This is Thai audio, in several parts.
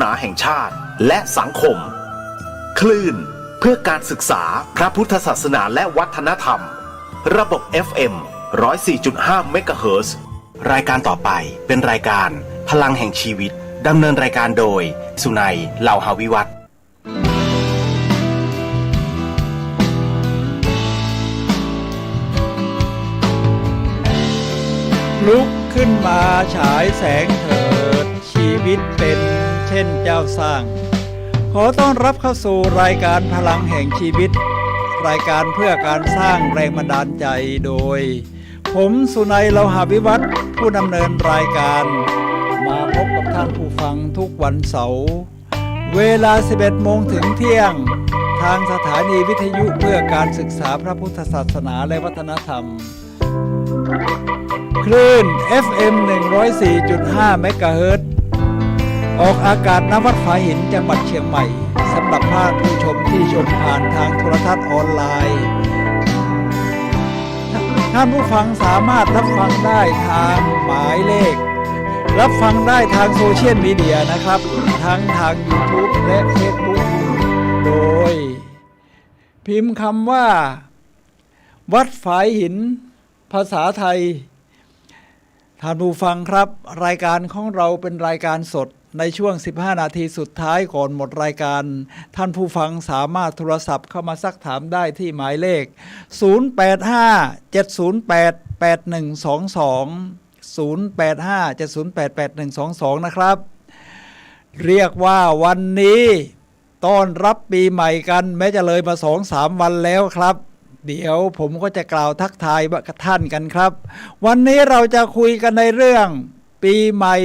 นาแห่งชาติและสังคมคลื่นเพื่อการศึกษาพระพุทธศาสนาและวัฒนธรรมระบบ FM 104.5 เมกะเฮิรตซ์ รายการต่อไปเป็นรายการพลังแห่งชีวิตดำเนินรายการโดยสุนัย เหล่าหาวิวัฒน์ลุกขึ้นมาฉายแสงเถิดชีวิตเป็นเช่นเจ้าสร้างขอต้อนรับเข้าสู่รายการพลังแห่งชีวิตรายการเพื่อการสร้างแรงบันดาลใจโดยผมสุนัย เหล่าหาวิวัฒน์ผู้ดำเนินรายการมาพบกับท่านผู้ฟังทุกวันเสาร์เวลา 11 โมงถึงเที่ยงทางสถานีวิทยุเพื่อการศึกษาพระพุทธศาสนาและวัฒนธรรมคลื่น FM 104.5 เมกะเฮิรตซ์ออกอากาศณ วัดฝาหินจังหวัดเชียงใหม่สำหรับผู้ชมที่ชมผ่านทางโทรทัศน์ออนไลน์ท่านผู้ฟังสามารถรับฟังได้ทางหมายเลขรับฟังได้ทางโซเชียลมีเดียนะครับทั้งทาง YouTube และ Facebook โดยพิมพ์คำว่าวัดฝาหินภาษาไทยท่านผู้ฟังครับรายการของเราเป็นรายการสดในช่วง15นาทีสุดท้ายก่อนหมดรายการท่านผู้ฟังสามารถโทรศัพท์เข้ามาซักถามได้ที่หมายเลข0857088122 นะครับเรียกว่าวันนี้ต้อนรับปีใหม่กันแม้จะเลยมา 2-3 วันแล้วครับเดี๋ยวผมก็จะกล่าวทักทายกับท่านกันครับวันนี้เราจะคุยกันในเรื่องปีใหม่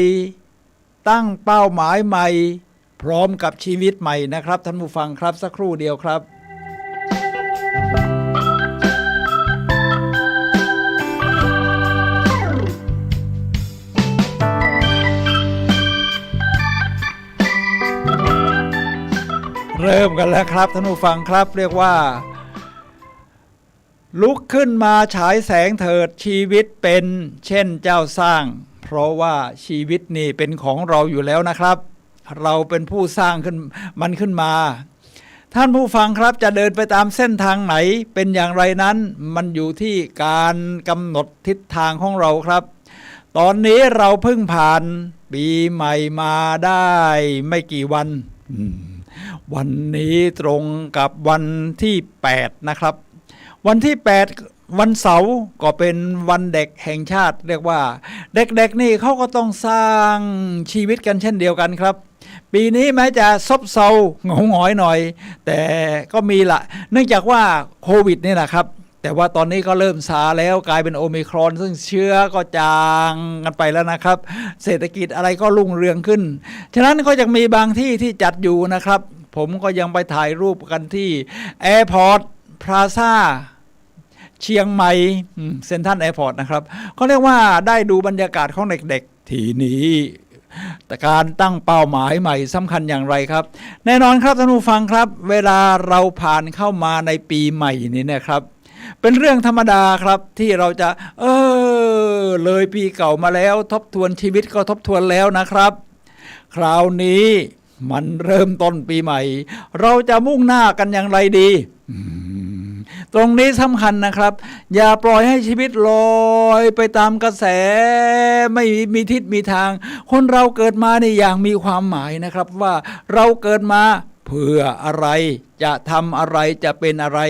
ตั้งเป้าหมายใหม่พร้อมกับชีวิตใหม่นะครับท่านผู้ฟังครับสักครู่เดียวครับเริ่มกันแล้วครับท่านผู้ฟังครับเรียกว่าลุกขึ้นมาฉายแสงเถิดชีวิตเป็นเช่นเจ้าสร้างเพราะว่าชีวิตนี่เป็นของเราอยู่แล้วนะครับเราเป็นผู้สร้างมันขึ้นมาท่านผู้ฟังครับจะเดินไปตามเส้นทางไหนเป็นอย่างไรนั้นมันอยู่ที่การกำหนดทิศทางของเราครับตอนนี้เราเพิ่งผ่านปีใหม่มาได้ไม่กี่วันนี้ตรงกับวันที่8นะครับวันที่8วันเสาร์ก็เป็นวันเด็กแห่งชาติเรียกว่าเด็กๆนี่เขาก็ต้องสร้างชีวิตกันเช่นเดียวกันครับปีนี้แม้จะซบเซาเหงาหงอยหน่อยแต่ก็มีละเนื่องจากว่าโควิดนี่นะครับแต่ว่าตอนนี้ก็เริ่มซาแล้วกลายเป็นโอมิครอนซึ่งเชื้อก็จางกันไปแล้วนะครับเศรษฐกิจอะไรก็รุ่งเรืองขึ้นฉะนั้นก็จะมีบางที่ที่จัดอยู่นะครับผมก็ยังไปถ่ายรูปกันที่แอร์พอร์ตพลาซ่าเชียงใหม่เซ็นทรัลแอร์พอร์ตนะครับก็เรียกว่าได้ดูบรรยากาศของเด็กๆทีนี้แต่การตั้งเป้าหมายใหม่สำคัญอย่างไรครับแน่นอนครับท่านผู้ฟังครับเวลาเราผ่านเข้ามาในปีใหม่นี้นะครับเป็นเรื่องธรรมดาครับที่เราจะเลยปีเก่ามาแล้วทบทวนชีวิตก็ทบทวนแล้วนะครับคราวนี้มันเริ่มต้นปีใหม่เราจะมุ่งหน้ากันอย่างไรดีตรงนี้สำคัญนะครับอย่าปล่อยให้ชีวิตลอยไปตามกระแสไม่มีทิศมีทางคนเราเกิดมาในอย่างมีความหมายนะครับว่าเราเกิดมาเพื่ออะไรจะทำอะไรจะเป็นอะไร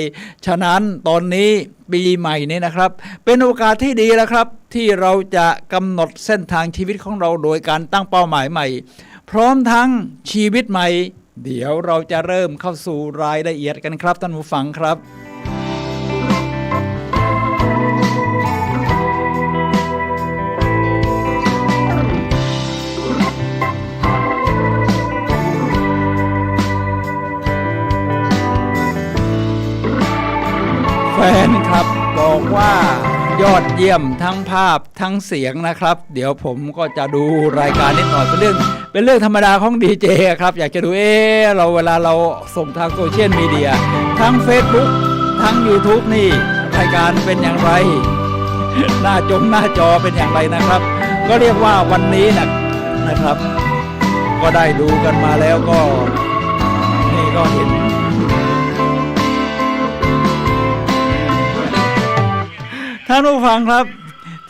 ฉะนั้นตอนนี้ปีใหม่นี้นะครับเป็นโอกาสที่ดีแล้วครับที่เราจะกำหนดเส้นทางชีวิตของเราโดยการตั้งเป้าหมายใหม่พร้อมทั้งชีวิตใหม่เดี๋ยวเราจะเริ่มเข้าสู่รายละเอียดกันครับท่านผู้ฟังครับแฟนครับบอกว่ายอดเยี่ยมทั้งภาพทั้งเสียงนะครับเดี๋ยวผมก็จะดูรายการนิดหน่อยเป็นเรื่องธรรมดาของดีเจครับอยากจะดูเราเวลาเราส่งทางโซเชียลมีเดียทั้ง Facebook ทั้ง YouTube นี่รายการเป็นอย่างไรหน้าจอเป็นอย่างไรนะครับก็เรียกว่าวันนี้นะครับ ผ ก็ได้ดูกันมาแล้วก็นี่ก็เห็นท่านผู้ฟังครับ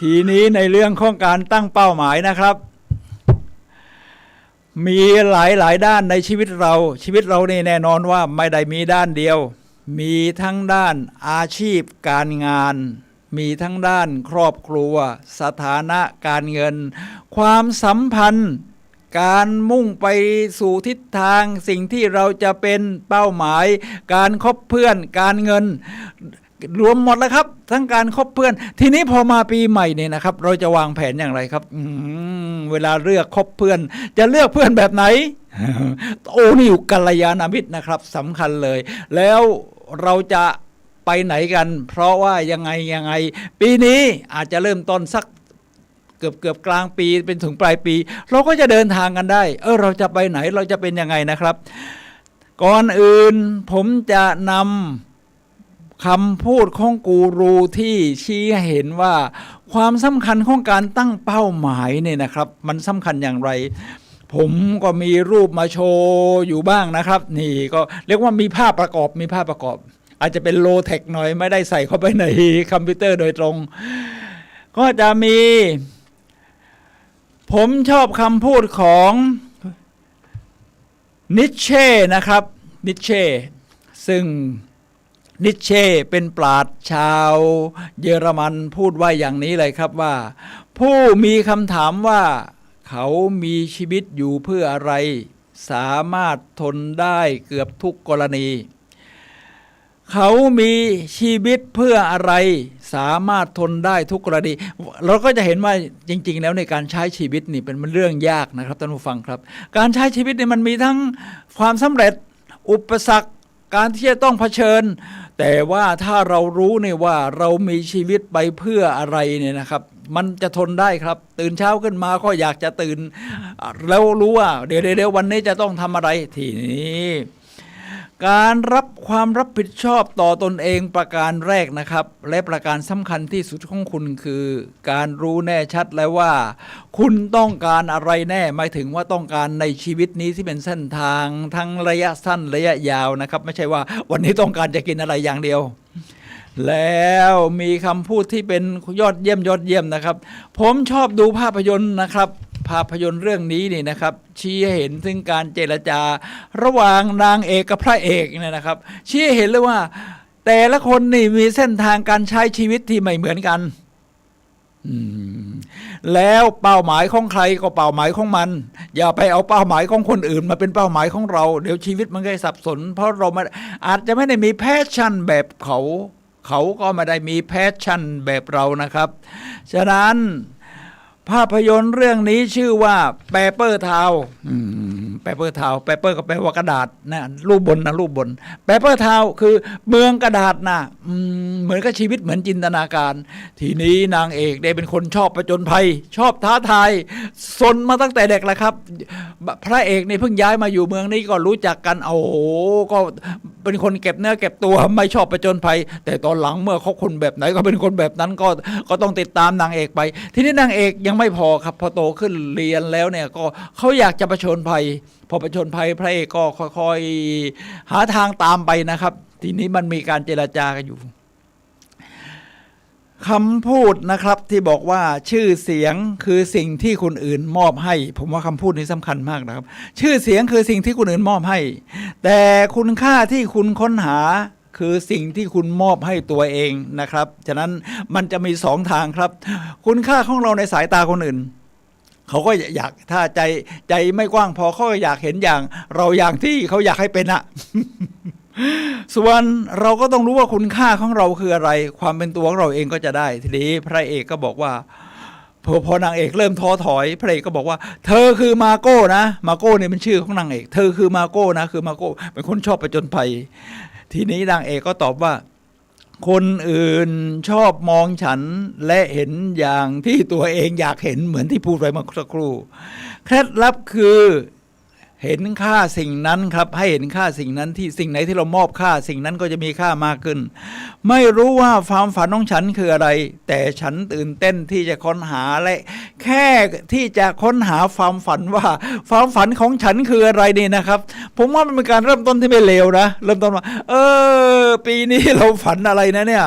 ทีนี้ในเรื่องของการตั้งเป้าหมายนะครับมีหลายด้านในชีวิตเรานี่แน่นอนว่าไม่ได้มีด้านเดียวมีทั้งด้านอาชีพการงานมีทั้งด้านครอบครัวสถานะการเงินความสัมพันธ์การมุ่งไปสู่ทิศทางสิ่งที่เราจะเป็นเป้าหมายการคบเพื่อนการเงินรวมหมดแล้วครับทั้งการคบเพื่อนทีนี้พอมาปีใหม่เนี่ยนะครับเราจะวางแผนอย่างไรครับเวลาเลือกคบเพื่อนจะเลือกเพื่อนแบบไหน โอ้นี่อยู่กัลยาณมิตรนะครับสำคัญเลยแล้วเราจะไปไหนกันเพราะว่ายังไงปีนี้อาจจะเริ่มต้นสักเกือบกลางปีเป็นถึงปลายปีเราก็จะเดินทางกันได้เราจะไปไหนเราจะเป็นยังไงนะครับก่อนอื่นผมจะนำคำพูดของกูรูที่ชี้ให้เห็นว่าความสำคัญของการตั้งเป้าหมายเนี่ยนะครับมันสำคัญอย่างไรผมก็มีรูปมาโชว์อยู่บ้างนะครับนี่ก็เรียกว่ามีภาพประกอบอาจจะเป็นโลเทคหน่อยไม่ได้ใส่เข้าไปในคอมพิวเตอร์โดยตรงก็จะมีผมชอบคำพูดของนิทเช่นะครับนิทเช่ซึ่งนิทเช่เป็นปราชญ์ชาวเยอรมันพูดว่าอย่างนี้เลยครับว่าผู้มีคำถามว่าเขามีชีวิตอยู่เพื่ออะไรสามารถทนได้เกือบทุกกรณีเขามีชีวิตเพื่ออะไรสามารถทนได้ทุกกรณีเราก็จะเห็นว่าจริงๆแล้วในการใช้ชีวิตนี่เป็นเรื่องยากนะครับท่านผู้ฟังครับการใช้ชีวิตนี่มันมีทั้งความสำเร็จอุปสรรคการที่จะต้องเผชิญแต่ว่าถ้าเรารู้เนี่ยว่าเรามีชีวิตไปเพื่ออะไรเนี่ยนะครับมันจะทนได้ครับตื่นเช้าขึ้นมาก็อยากจะตื่นแล้วรู้ว่าเดี๋ยววันนี้จะต้องทำอะไรทีนี้การรับความรับผิดชอบต่อตนเองประการแรกนะครับและประการสำคัญที่สุดของคุณคือการรู้แน่ชัดแล้วว่าคุณต้องการอะไรแน่หมายถึงว่าต้องการในชีวิตนี้ที่เป็นเส้นทางทั้งระยะสั้นระยะยาวนะครับไม่ใช่ว่าวันนี้ต้องการจะกินอะไรอย่างเดียวแล้วมีคำพูดที่เป็นยอดเยี่ยมนะครับผมชอบดูภาพยนตร์นะครับภาพยนตร์เรื่องนี้นี่นะครับชี้ให้เห็นถึงการเจรจาระหว่างนางเอกกับพระเอกเนี่ยนะครับชี้ให้เห็นเลยว่าแต่ละคนนี่มีเส้นทางการใช้ชีวิตที่ไม่เหมือนกันแล้วเป้าหมายของใครก็เป้าหมายของมันอย่าไปเอาเป้าหมายของคนอื่นมาเป็นเป้าหมายของเราเดี๋ยวชีวิตมันก็สับสนเพราะเราอาจจะไม่ได้มีแพชชั่นแบบเขาก็ไม่ได้มีแพชชั่นแบบเรานะครับฉะนั้นภาพยนตร์เรื่องนี้ชื่อว่าเปเปอร์ทาวเปเปอร์ก็แปลว่ากระดาษนะรูปบนเปเปอร์ทาวคือเมืองกระดาษนะเหมือนกับชีวิตเหมือนจินตนาการทีนี้นางเอกได้เป็นคนชอบผจญภัยชอบท้าทายซนมาตั้งแต่เด็กแล้วครับพระเอกนี่เพิ่งย้ายมาอยู่เมืองนี้ก็รู้จักกันโอ้โหก็เป็นคนเก็บเนื้อเก็บตัวไม่ชอบผจญภัยแต่ตอนหลังเมื่อเขาคนแบบไหนก็เป็นคนแบบนั้นก็ต้องติดตามนางเอกไปทีนี้นางเอกยังไม่พอครับพอโตขึ้นเรียนแล้วเนี่ยก็เขาอยากจะผจญภัยพอผจญภัยพระเอกก็ค่อยๆหาทางตามไปนะครับทีนี้มันมีการเจรจากันอยู่คำพูดนะครับที่บอกว่าชื่อเสียงคือสิ่งที่คนอื่นมอบให้ผมว่าคำพูดนี้สำคัญมากนะครับชื่อเสียงคือสิ่งที่คนอื่นมอบให้แต่คุณค่าที่คุณค้นหาคือสิ่งที่คุณมอบให้ตัวเองนะครับฉะนั้นมันจะมี2 ทางครับคุณค่าของเราในสายตาคนอื่นเขาก็อยากถ้าใจไม่กว้างพอเขาก็อยากเห็นอย่างเราอย่างที่เขาอยากให้เป็นอะ ส่วนเราก็ต้องรู้ว่าคุณค่าของเราคืออะไรความเป็นตัวของเราเองก็จะได้ทีนี้พระเอกก็บอกว่าพอนางเอกเริ่มท้อถอยพระเอกก็บอกว่าเธอคือมาโก้นะมาโก้เนี่ยเป็นชื่อของนางเอกเธอคือมาโก้นะคือมาโก้เป็นคนชอบผจญภัยทีนี้นางเอกก็ตอบว่าคนอื่นชอบมองฉันและเห็นอย่างที่ตัวเองอยากเห็นเหมือนที่พูดไปเมื่อสักครู่เคล็ดลับคือ เห็นค่าสิ่งนั้นครับให้เห็นค่าสิ่งนั้นที่สิ่งไหนที่เรามอบค่าสิ่งนั้นก็จะมีค่ามากขึ้นไม่รู้ว่าความฝันของฉันคืออะไรแต่ฉันตื่นเต้นที่จะค้นหาและแค่ที่จะค้นหาความฝันว่าความฝันของฉันคืออะไรนี่นะครับผมว่ามันเป็นการเริ่มต้นที่ไม่เลวนะเริ่มต้นว่าปีนี้เราฝันอะไรนะเนี่ย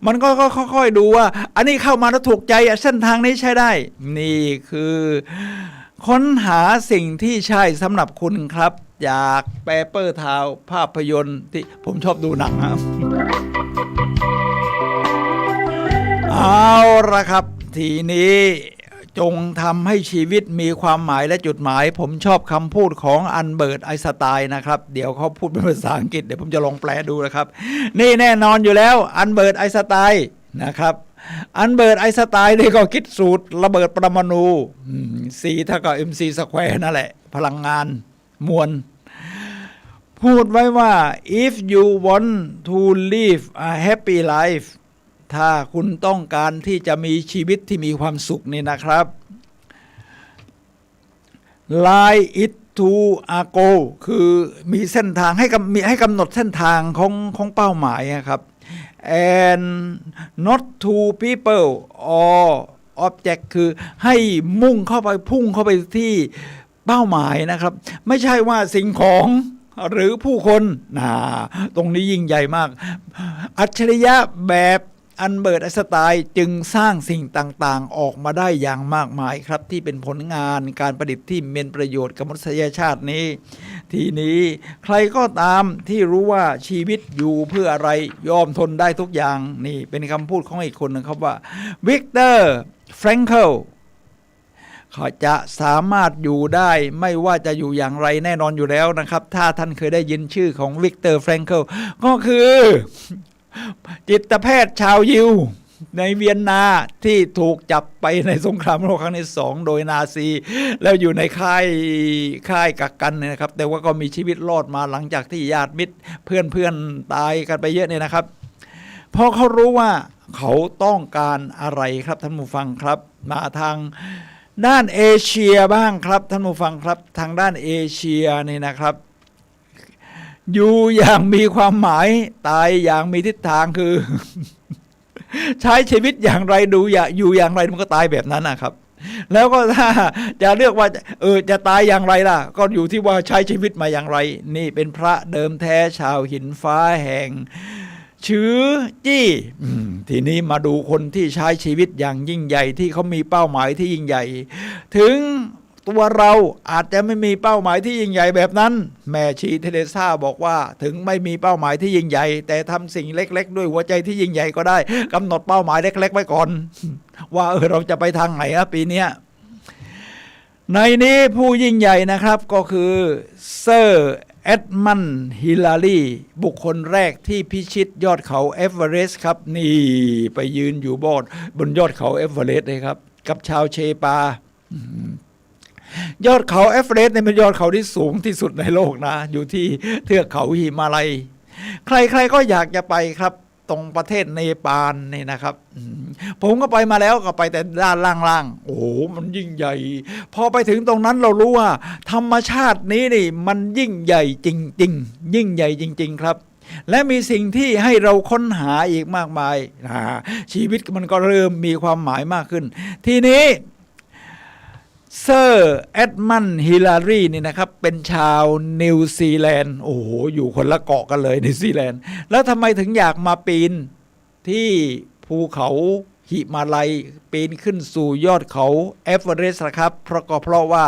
มันก็ค่อยๆดูว่าอันนี้เข้ามาแล้วถูกใจเส้นทางนี้ใช้ได้นี่คือค้นหาสิ่งที่ใช่สำหรับคุณครับจากเปเปอร์ทาวภาพยนตร์ที่ผมชอบดูหนังครับเอาละครับทีนี้จงทำให้ชีวิตมีความหมายและจุดหมายผมชอบคำพูดของอัลเบิร์ตไอน์สไตน์นะครับเดี๋ยวเขาพูดเป็นภาษาอังกฤษเดี๋ยวผมจะลองแปลดูนะครับนี่แน่นอนอยู่แล้วอัลเบิร์ตไอน์สไตน์นะครับอัลเบิร์ตไอน์สไตน์นี่ก็คิดสูตรระเบิดปรมาณู C เท่ากับ mc สแควร์นั่นแหละพลังงานมวลพูดไว้ว่า if you want to live a happy life ถ้าคุณต้องการที่จะมีชีวิตที่มีความสุขนี่นะครับ line it to a goal คือมีเส้นทางให้กำหนดเส้นทางของเป้าหมายครับand not to people or object คือให้มุ่งเข้าไปพุ่งเข้าไปที่เป้าหมายนะครับไม่ใช่ว่าสิ่งของหรือผู้คนตรงนี้ยิ่งใหญ่มากอัจฉริยะแบบอัลเบิร์ตไอน์สไตน์จึงสร้างสิ่งต่างๆออกมาได้อย่างมากมายครับที่เป็นผลงานการประดิษฐ์ที่เป็นประโยชน์กับมนุษยชาตินี้ทีนี้ใครก็ตามที่รู้ว่าชีวิตอยู่เพื่ออะไรยอมทนได้ทุกอย่างนี่เป็นคำพูดของอีกคนนึงครับว่าวิกเตอร์แฟรงเคิลเขาจะสามารถอยู่ได้ไม่ว่าจะอยู่อย่างไรแน่นอนอยู่แล้วนะครับถ้าท่านเคยได้ยินชื่อของวิกเตอร์แฟรงเคิลก็คือจิตแพทย์ชาวยิวในเวียนนาที่ถูกจับไปในสงครามโลกครั้งที่2โดยนาซีแล้วอยู่ในค่ายกักกันเนี่ยนะครับแต่ว่าก็มีชีวิตรอดมาหลังจากที่ญาติมิตรเพื่อนตายกันไปเยอะเนี่ยนะครับเพราะเขารู้ว่าเขาต้องการอะไรครับท่านผู้ฟังครับมาทางด้านเอเชียบ้างครับท่านผู้ฟังครับทางด้านเอเชียนี่นะครับอยู่อย่างมีความหมายตายอย่างมีทิศทางคือ ใช้ชีวิตอย่างไรอยู่อย่างไรมันก็ตายแบบนั้นนะครับแล้วก็ถ้าจะเลือกว่าจะตายอย่างไรล่ะก็อยู่ที่ว่าใช้ชีวิตมาอย่างไรนี่เป็นพระเดิมแท้ชาวหินฟ้าแห่งชื่อจี้ทีนี้มาดูคนที่ใช้ชีวิตอย่างยิ่งใหญ่ที่เขามีเป้าหมายที่ยิ่งใหญ่ถึงตัวเราอาจจะไม่มีเป้าหมายที่ยิ่งใหญ่แบบนั้นแม่ชีเทเรซาบอกว่าถึงไม่มีเป้าหมายที่ยิ่งใหญ่แต่ทำสิ่งเล็กๆด้วยหัวใจที่ยิ่งใหญ่ก็ได้กำหนดเป้าหมายเล็กๆไว้ก่อนว่าเราจะไปทางไหนปีนี้ในนี้ผู้ยิ่งใหญ่นะครับก็คือเซอร์เอ็ดมันด์ฮิลลารีบุคคลแรกที่พิชิตยอดเขาเอเวอเรสต์ครับนี่ไปยืนอยู่บนยอดเขาเอเวอเรสต์เลยครับกับชาวเชปายอดเขาเอเวอเรสต์เป็นยอดเขาที่สูงที่สุดในโลกนะอยู่ที่เทือกเขาหิมาลัยใครๆก็อยากจะไปครับตรงประเทศเนปาลนี่นะครับผมก็ไปมาแล้วก็ไปแต่ด้านล่างๆโอ้โหมันยิ่งใหญ่พอไปถึงตรงนั้นเรารู้ว่าธรรมชาตินี้นี่มันยิ่งใหญ่จริงๆยิ่งใหญ่จริงๆครับและมีสิ่งที่ให้เราค้นหาอีกมากมายชีวิตมันก็เริ่มมีความหมายมากขึ้นทีนี้เซอร์เอ็ดมันด์ฮิลลารีนี่นะครับเป็นชาวนิวซีแลนด์โอ้โหอยู่คนละเกาะกันเลยนิวซีแลนด์แล้วทำไมถึงอยากมาปีนที่ภูเขาหิมาลัยปีนขึ้นสู่ยอดเขาเอเวอเรสต์ครับเพราะว่า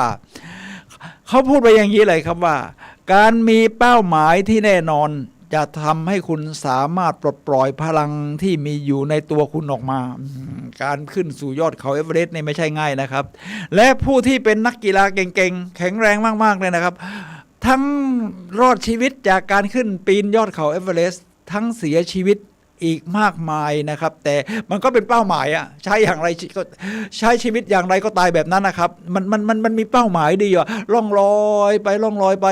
เขาพูดไปอย่างนี้เลยครับว่าการมีเป้าหมายที่แน่นอนจะทำให้คุณสามารถปลดปล่อยพลังที่มีอยู่ในตัวคุณออกมาการขึ้นสู่ยอดเขาเอเวอเรสต์นี่ไม่ใช่ง่ายนะครับและผู้ที่เป็นนักกีฬาเก่งๆแข็งแรงมากๆเลยนะครับทั้งรอดชีวิตจากการขึ้นปีนยอดเขาเอเวอเรสต์ทั้งเสียชีวิตอีกมากมายนะครับแต่มันก็เป็นเป้าหมายใช้อย่างไรก็ใช้ชีวิตอย่างไรก็ตายแบบนั้นนะครับมันมีเป้าหมายดีอ่ะล่องลอยไป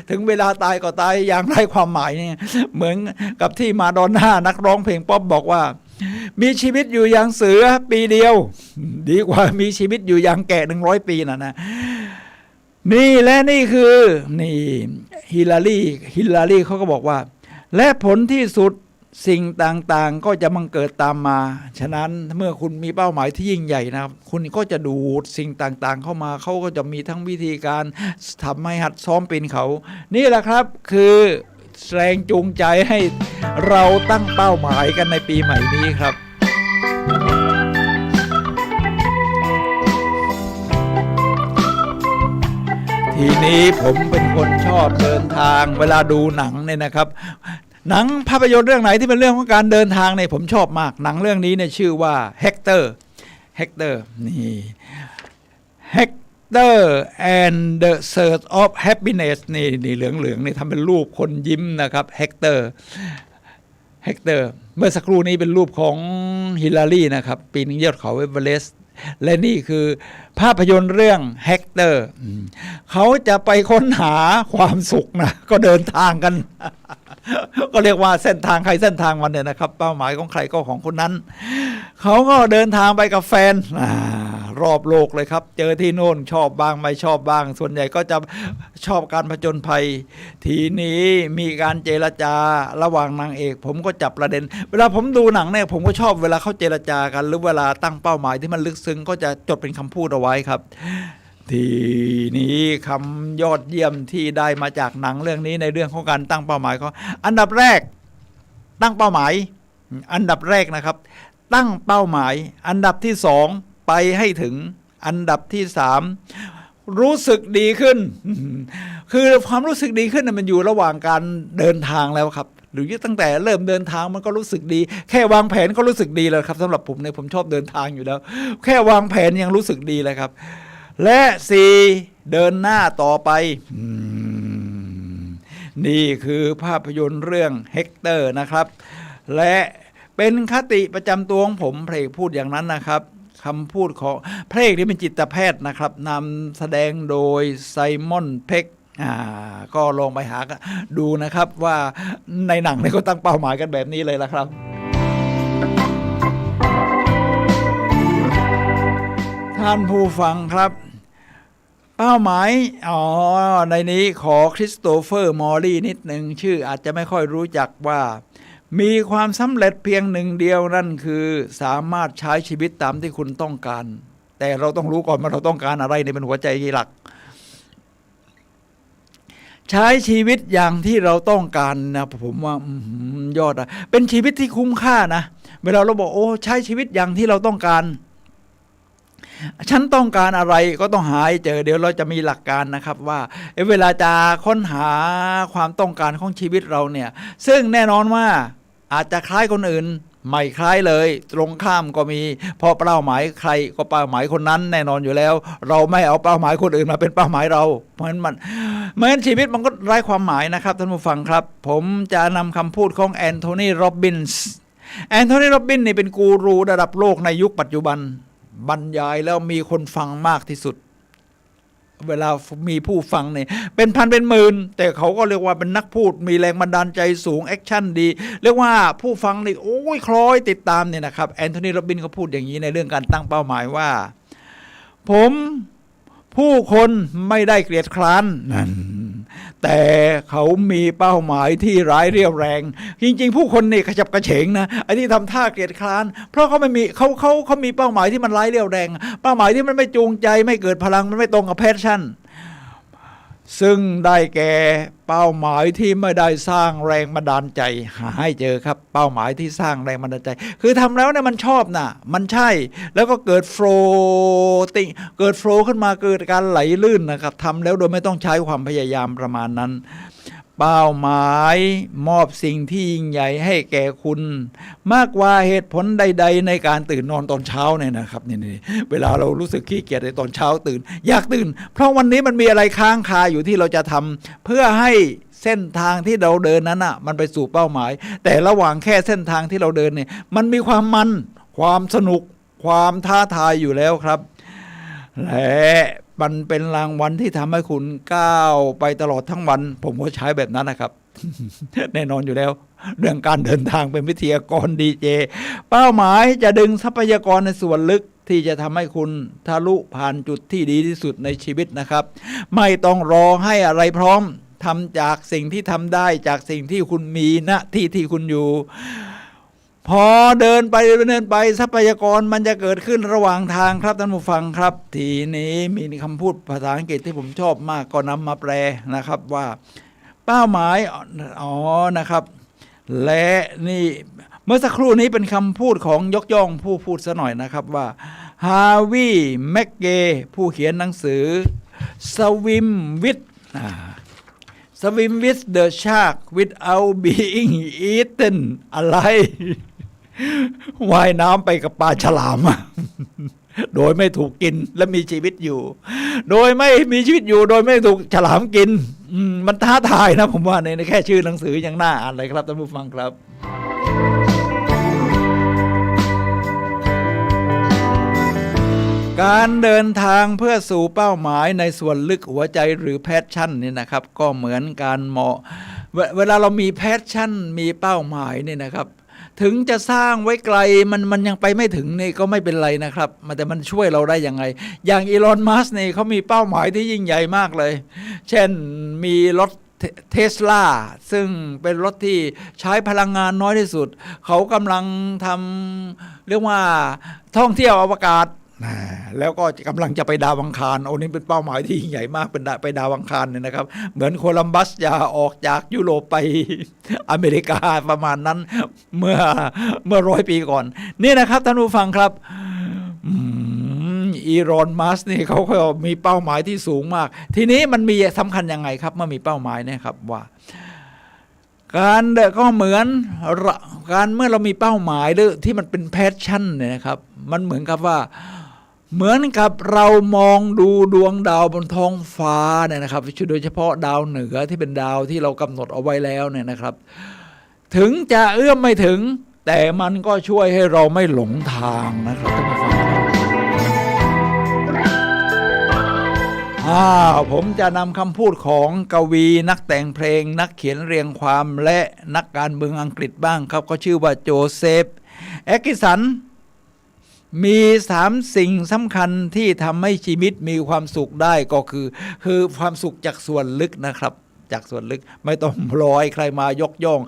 ถึงเวลาตายก็ตายอย่างไรความหมายเนี่ยเหมือนกับที่มาดอนน่านักร้องเพลงป๊อปบอกว่ามีชีวิตอยู่อย่างเสือปีเดียวดีกว่ามีชีวิตอยู่อย่างแกะ100 ปีนะ นี่และนี่คือนี่ฮิลลารีเขาก็บอกว่าและผลที่สุดสิ่งต่างๆก็จะบังเกิดตามมาฉะนั้นเมื่อคุณมีเป้าหมายที่ยิ่งใหญ่นะครับคุณก็จะดูดสิ่งต่างๆเข้ามาเขาก็จะมีทั้งวิธีการทำให้หัดซ้อมปีนเขานี่แหละครับคือแรงจูงใจให้เราตั้งเป้าหมายกันในปีใหม่นี้ครับทีนี้ผมเป็นคนชอบเดินทางเวลาดูหนังเนี่ยนะครับหนังภาพยนตร์เรื่องไหนที่เป็นเรื่องของการเดินทางเนี่ยผมชอบมากหนังเรื่องนี้เนี่ยชื่อว่าเฮกเตอร์นี่เฮกเตอร์ and the Search of Happiness นี่เหลืองๆนี่ทำเป็นรูปคนยิ้มนะครับเฮกเตอร์เมื่อสักครู่นี้เป็นรูปของฮิลลารีนะครับปีนยอดเขาเอเวอเรสต์และนี่คือภาพยนตร์เรื่องเฮกเตอร์เขาจะไปค้นหาความสุขนะก็เดินทางกัน ก็เรียกว่าเส้นทางใครเส้นทางมันเนี่ยนะครับเป้าหมายของใครก็ของคนนั้นเขาก็เดินทางไปกับแฟนรอบโลกเลยครับเจอที่โน่นชอบบ้างไม่ชอบบ้างส่วนใหญ่ก็จะชอบการผจญภัยทีนี้มีการเจรจาระหว่างนางเอกผมก็จับประเด็นเวลาผมดูหนังเนี่ยผมก็ชอบเวลาเขาเจรจากันหรือเวลาตั้งเป้าหมายที่มันลึกซึ้งก็จะจดเป็นคำพูดเอาไว้ครับทีนี้คำยอดเยี่ยมที่ได้มาจากหนังเรื่องนี้ในเรื่องของการตั้งเป้าหมายเขาอันดับแรกตั้งเป้าหมายอันดับแรกนะครับตั้งเป้าหมายอันดับที่สองไปให้ถึงอันดับที่สามรู้สึกดีขึ้นคือความรู้สึกดีขึ้นมันอยู่ระหว่างการเดินทางแล้วครับหรือตั้งแต่เริ่มเดินทางมันก็รู้สึกดีแค่วางแผนก็รู้สึกดีแล้วครับสำหรับผมเนี่ยผมชอบเดินทางอยู่แล้วแค่วางแผนยังรู้สึกดีเลยครับและ4เดินหน้าต่อไปนี่คือภาพยนตร์เรื่องเฮกเตอร์นะครับและเป็นคติประจำตัวของผมพระเอกพูดอย่างนั้นนะครับคำพูดของพระเอกนี่เป็นจิตแพทย์นะครับนำแสดงโดยไซมอนเพ็กก็ลองไปหาดูนะครับว่าในหนังเนี่ยก็ตั้งเป้าหมายกันแบบนี้เลยละครับท่านผู้ฟังครับเป้าหมายในนี้ขอคริสโตเฟอร์มอร์ลี่นิดหนึ่งชื่ออาจจะไม่ค่อยรู้จักว่ามีความสำเร็จเพียงหนึ่งเดียวนั่นคือสามารถใช้ชีวิตตามที่คุณต้องการแต่เราต้องรู้ก่อนว่าเราต้องการอะไรในเป็นหัวใจหลักใช้ชีวิตอย่างที่เราต้องการนะผมว่ายอดเป็นชีวิตที่คุ้มค่านะเวลาเราบอกโอ้ใช้ชีวิตอย่างที่เราต้องการฉันต้องการอะไรก็ต้องหาให้เจอเดี๋ยวเราจะมีหลักการนะครับว่าเวลาจะค้นหาความต้องการของชีวิตเราเนี่ยซึ่งแน่นอนว่าอาจจะคล้ายคนอื่นไม่คล้ายเลยตรงข้ามก็มีพอเป้าหมายใครก็เป้าหมายคนนั้นแน่นอนอยู่แล้วเราไม่เอาเป้าหมายคนอื่นมาเป็นเป้าหมายเราเพราะฉะนั้นชีวิตมันก็ไร้ความหมายนะครับท่านผู้ฟังครับผมจะนำคำพูดของแอนโทนีโรบบินส์นี่เป็นกูรูระดับโลกในยุคปัจจุบันบรรยายแล้วมีคนฟังมากที่สุดเวลามีผู้ฟังเนี่ยเป็นพันเป็นหมื่นแต่เขาก็เรียกว่าเป็นนักพูดมีแรงบันดาลใจสูงแอคชั่นดีเรียกว่าผู้ฟังนี่โอ้ยคล้อยติดตามเนี่ยนะครับแอนโทนีโรบบินเขาพูดอย่างนี้ในเรื่องการตั้งเป้าหมายว่าผมผู้คนไม่ได้เกลียดคร้านนั่นแต่เขามีเป้าหมายที่ร้ายเรี่ยวแรงจริงๆผู้คนนี่ขจับกระเฉงนะไอ้ที่ทำท่าเกลียดคร้านเพราะเขาไม่มีเขามีเป้าหมายที่มันร้ายเรี่ยวแรงเป้าหมายที่มันไม่จูงใจไม่เกิดพลังมันไม่ตรงกับแพชชั่นซึ่งได้แก่เป้าหมายที่ไม่ได้สร้างแรงบันดาลใจหาให้เจอครับเป้าหมายที่สร้างแรงบันดาลใจคือทำแล้วเนี่ยมันชอบนะมันใช่แล้วก็เกิดโฟล์ขึ้นมาเกิดการไหลลื่นนะครับทำแล้วโดยไม่ต้องใช้ความพยายามประมาณนั้นเป้าหมายมอบสิ่งที่ยิ่งใหญ่ให้แก่คุณมากกว่าเหตุผลใดๆในการตื่นนอนตอนเช้าเนี่ยนะครับนี่เวลาเรารู้สึกขี้เกียจในตอนเช้าตื่นอยากตื่นเพราะวันนี้มันมีอะไรค้างคาอยู่ที่เราจะทำเพื่อให้เส้นทางที่เราเดินนั้นอ่ะมันไปสู่เป้าหมายแต่ระหว่างแค่เส้นทางที่เราเดินเนี่ยมันมีความสนุกความท้าทายอยู่แล้วครับและมันเป็นรางวัลที่ทำให้คุณก้าวไปตลอดทั้งวันผมก็ใช้แบบนั้นนะครับ แน่นอนอยู่แล้วเรื่องการเดินทางเป็นวิทยากรดีเจเป้าหมายจะดึงทรัพยากรในส่วนลึก ที่จะทำให้คุณทะลุผ่านจุดที่ดีที่สุดในชีวิตนะครับไม่ต้องรอให้อะไรพร้อมทำจากสิ่งที่ทำได้จากสิ่งที่คุณมีณที่ที่คุณอยู่พอเดินไปทรัพยากรมันจะเกิดขึ้นระหว่างทางครับท่านผู้ฟังครับทีนี้มีคำพูดภาษาอังกฤษที่ผมชอบมากก็นำมาแปลนะครับว่าเป้าหมายนะครับและนี่เมื่อสักครู่นี้เป็นคำพูดของยกย่องผู้พูดซะหน่อยนะครับว่าฮาวิแม็กเกผู้เขียนหนังสือ Swim with Swim with the shark without being eaten อะไร ว่ายน้ำไปกับปลาฉลาม โดยไม่ถูกกินและมีชีวิตอยู่โดยไม่มีชีวิตอยู่โดยไม่ถูกฉลามกินมันท้าทายนะผมว่าในแค่ชื่อหนังสือยังน่าอ่านเลยครับท่านผู้ฟังครับการเดินทางเพื่อสู่เป้าหมายในส่วนลึกหัวใจหรือแพชชั่นนี่นะครับก็เหมือนการเวลาเรามีแพชชั่นมีเป้าหมายนี่นะครับถึงจะสร้างไว้ไกลมันยังไปไม่ถึงนี่ก็ไม่เป็นไรนะครับแต่มันช่วยเราได้ยังไงอย่างอีลอนมัสก์นี่เขามีเป้าหมายที่ยิ่งใหญ่มากเลยเช่นมีรถเทสลาซึ่งเป็นรถที่ใช้พลังงานน้อยที่สุดเขากำลังทำเรียกว่าท่องเที่ยวอวกาศแล้วก็กำลังจะไปดาวอังคารโอ้นี่เป็นเป้าหมายที่ยิ่งใหญ่มากเป็นไปดาวอังคารเนี่ยนะครับเหมือนโคลัมบัสจะออกจากยุโรปไปอเมริกาประมาณนั้นเมื่อ100 ปีก่อนนี่นะครับท่านผู้ฟังครับอีลอนมัสก์นี่เขาก็มีเป้าหมายที่สูงมากทีนี้มันมีสำคัญยังไงครับเมื่อมีเป้าหมายเนี่ยครับว่าการก็เหมือนการเมื่อเรามีเป้าหมายหรือที่มันเป็นแพชชั่นเนี่ยนะครับมันเหมือนกับว่าเหมือนกับเรามองดูดวงดาวบนท้องฟ้าเนี่ยนะครับโดยเฉพาะดาวเหนือที่เป็นดาวที่เรากำหนดเอาไว้แล้วเนี่ยนะครับถึงจะเอื้อมไม่ถึงแต่มันก็ช่วยให้เราไม่หลงทางนะครับท่านผู้ฟังผมจะนำคำพูดของกวีนักแต่งเพลงนักเขียนเรียงความและนักการเมืองอังกฤษบ้างครับก็ชื่อว่าโจเซฟแอคกิสันมี3 สิ่งสำคัญที่ทำให้ชีวิตมีความสุขได้ก็คือความสุขจากส่วนลึกนะครับจากส่วนลึกไม่ต้องรอให้ใครมายกย่อง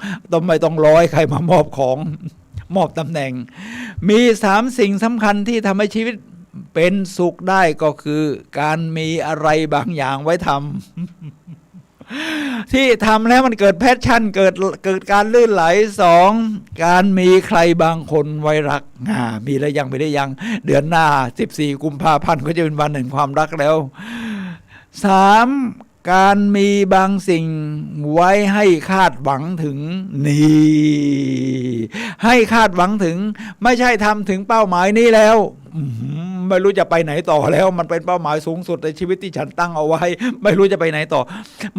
ไม่ต้องรอให้ใครมามอบของมอบตำแหน่งมี3 สิ่งสำคัญที่ทำให้ชีวิตเป็นสุขได้ก็คือการมีอะไรบางอย่างไว้ทำที่ทำแล้วมันเกิดแพชชั่นเกิดการลื่นไหล2การมีใครบางคนไว้รักมีแล้วยังไม่ได้ยังเดือนหน้า14 กุมภาพันธ์ก็จะเป็นวันแห่งความรักแล้ว3การมีบางสิ่งไว้ให้คาดหวังถึงให้คาดหวังถึงไม่ใช่ทำถึงเป้าหมายนี้แล้วไม่รู้จะไปไหนต่อแล้วมันเป็นเป้าหมายสูงสุดในชีวิตที่ฉันตั้งเอาไว้ไม่รู้จะไปไหนต่อ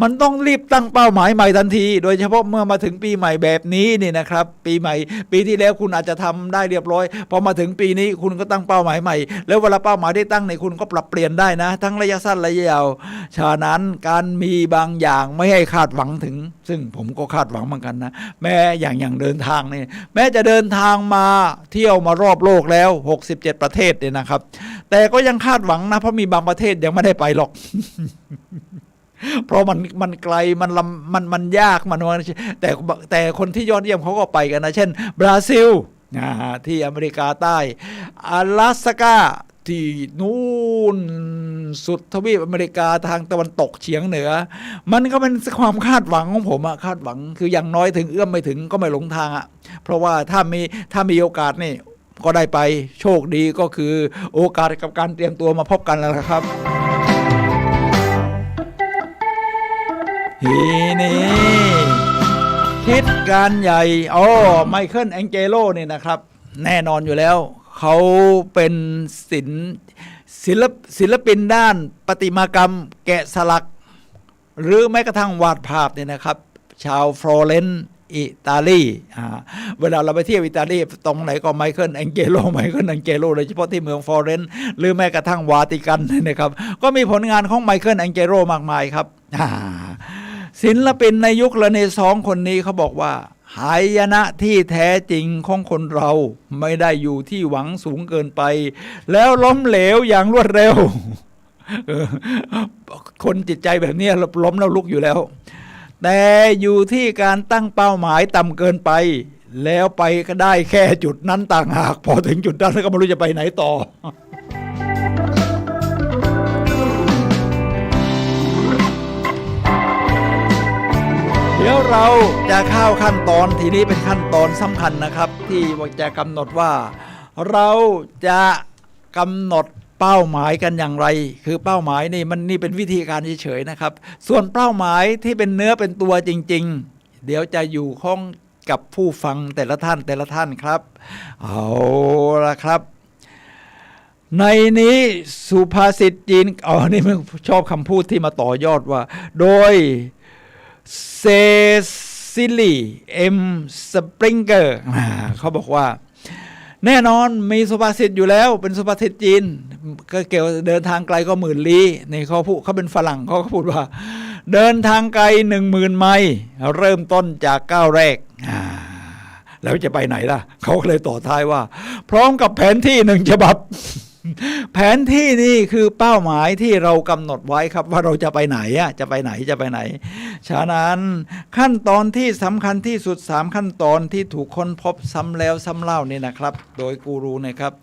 มันต้องรีบตั้งเป้าหมายใหม่ทันทีโดยเฉพาะเมื่อมาถึงปีใหม่แบบนี้นี่นะครับปีใหม่ปีที่แล้วคุณอาจจะทำได้เรียบร้อยพอมาถึงปีนี้คุณก็ตั้งเป้าหมายใหม่แล้วเวลาเป้าหมายได้ตั้งในคุณก็ปรับเปลี่ยนได้นะทั้งระยะสั้นระยะยาวฉะนั้นการมีบางอย่างไม่ให้คาดหวังถึงซึ่งผมก็คาดหวังเหมือนกันนะแม้อย่างเดินทางนี่แม้จะเดินทางมาเที่ยวมารอบโลกแล้ว67 ประเทศเนี่ยนะครับแต่ก็ยังคาดหวังนะเพราะมีบางประเทศยังไม่ได้ไปหรอก เพราะมันไกลมันยากแต่คนที่ยอดเยี่ยมเขาก็ไปกันนะเช่นบราซิลที่อเมริกาใต้阿拉斯ก้าที่นู่นสุดทวีปอเมริกาทางตะวันตกเฉียงเหนือมันก็เป็นความคาดหวังของผมอะคาดหวังคืออย่างน้อยถึงเอื้อมไม่ถึงก็ไม่หลงทางอะเพราะว่าถ้ามีโอกาสนี่ก็ได้ไปโชคดีก็คือโอกาสกับการเตรียมตัวมาพบกันแล้วครับทีนี้ทิศการใหญ่ไมเคิลแองเจโลนี่นะครับแน่นอนอยู่แล้วเขาเป็นศิลปินด้านประติมากรรมแกะสลักหรือแม้กระทั่งวาดภาพเนี่ยนะครับชาวฟลอเรนซ์อิตาลีเวลาเราไปเที่ยวอิตาลีตรงไหนก็ไมเคิลแองเจโลโดยเฉพาะที่เมืองฟลอเรนซ์หรือแม้กระทั่งวาติกันนะครับก็มีผลงานของไมเคิลแองเจโลมากมายครับศิลปินในยุคเรเนซองส์คนนี้เขาบอกว่า หายนะที่แท้จริงของคนเราไม่ได้อยู่ที่หวังสูงเกินไปแล้วล้มเหลวอย่างรวดเร็วคนจิตใจแบบนี้ล้มแล้วลุกอยู่แล้วแต่อยู่ที่การตั้งเป้าหมายต่ำเกินไปแล้วไปก็ได้แค่จุดนั้นต่างหากพอถึงจุดนั้นแล้วก็ไม่รู้จะไปไหนต่อเดี๋ยวเราจะเข้าขั้นตอนทีนี้เป็นขั้นตอนสำคัญนะครับที่จะกำหนดว่าเราจะกำหนดเป้าหมายกันอย่างไรคือเป้าหมายนี่เป็นวิธีการเฉยๆนะครับส่วนเป้าหมายที่เป็นเนื้อเป็นตัวจริงๆเดี๋ยวจะอยู่ข้องกับผู้ฟังแต่ละท่านครับเอาละครับในนี้สุภาษิตจีนนี่มันชอบคำพูดที่มาต่อยอดว่าโดยเซซิลีเอ็มสปริงเกอร์เขาบอกว่าแน่นอนมีสุภาษิตอยู่แล้วเป็นสุภาษิตจีนก็เกี่ยวเดินทางไกลก็หมื่นลี้นี่เขาเป็นฝรั่งเขาก็พูดว่าเดินทางไกล10,000 ไมล์เริ่มต้นจากก้าวแรกแล้วจะไปไหนล่ะเขาก็เลยต่อท้ายว่าพร้อมกับแผนที่1 ฉบับแผนที่นี่คือเป้าหมายที่เรากำหนดไว้ครับว่าเราจะไปไหนจะไปไหนฉะนั้นขั้นตอนที่สำคัญที่สุด3ขั้นตอนที่ถูกค้นพบซ้ำแล้วซ้ำเล่านี่นะครับโดยกูรูนะครับ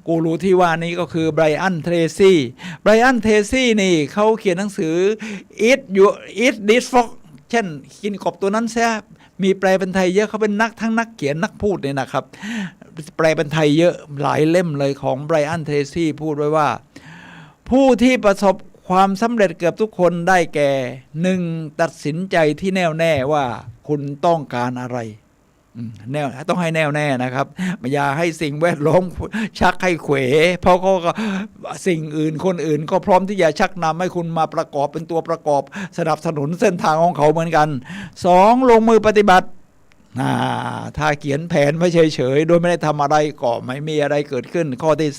กูรูที่ว่านี้ก็คือไบรอันเทรซี่นี่เขาเขียนหนังสือ Eat This Frog เช่นกินกบตัวนั้นแซ่บมีแปลเป็นไทยเยอะเขาเป็นทั้งนักเขียนนักพูดเนี่ยนะครับแปลเป็นไทยเยอะหลายเล่มเลยของไบรอันเทรซี่พูดไว้ว่าผู้ที่ประสบความสำเร็จเกือบทุกคนได้แก่ 1. ตัดสินใจที่แน่วแน่ว่าคุณต้องการอะไรต้องให้แน่วแน่นะครับอย่าให้สิ่งแวดล้อมชักให้เขวเพราะก็สิ่งอื่นคนอื่นก็พร้อมที่จะชักนำให้คุณมาประกอบเป็นตัวประกอบสนับสนุนเส้นทางของเขาเหมือนกัน 2. ลงมือปฏิบัติถ้าเขียนแผนไว้เฉยๆโดยไม่ได้ทำอะไรก็ไม่มีอะไรเกิดขึ้นข้อที่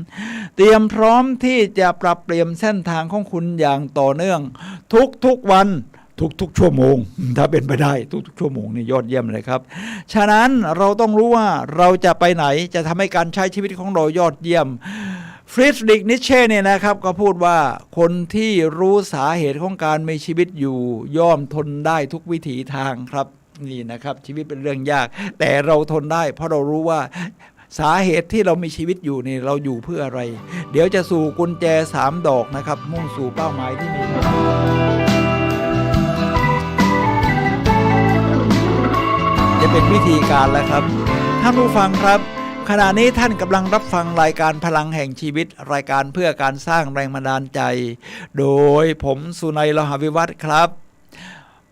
3 เตรียมพร้อมที่จะปรับเปลี่ยนเส้นทางของคุณอย่างต่อเนื่องทุกวันทุกชั่วโมงถ้าเป็นไปได้ทุกชั่วโมงนี่ยอดเยี่ยมเลยครับฉะนั้นเราต้องรู้ว่าเราจะไปไหนจะทำให้การใช้ชีวิตของเรายอดเยี่ยมฟริดริช นิเช่เนี่ยนะครับก็พูดว่าคนที่รู้สาเหตุของการมีชีวิตอยู่ย่อมทนได้ทุกวิถีทางครับนี่นะครับชีวิตเป็นเรื่องยากแต่เราทนได้เพราะเรารู้ว่าสาเหตุที่เรามีชีวิตอยู่นี่เราอยู่เพื่ออะไรเดี๋ยวจะสู่กุญแจ3 ดอกนะครับมุ่งสู่เป้าหมายที่มีจะเป็นวิธีการแล้วครับท่านผู้ฟังครับขณะนี้ท่านกำลังรับฟังรายการพลังแห่งชีวิตรายการเพื่อการสร้างแรงบันดาลใจโดยผมสุนัย โลหวิวัฒน์ครับ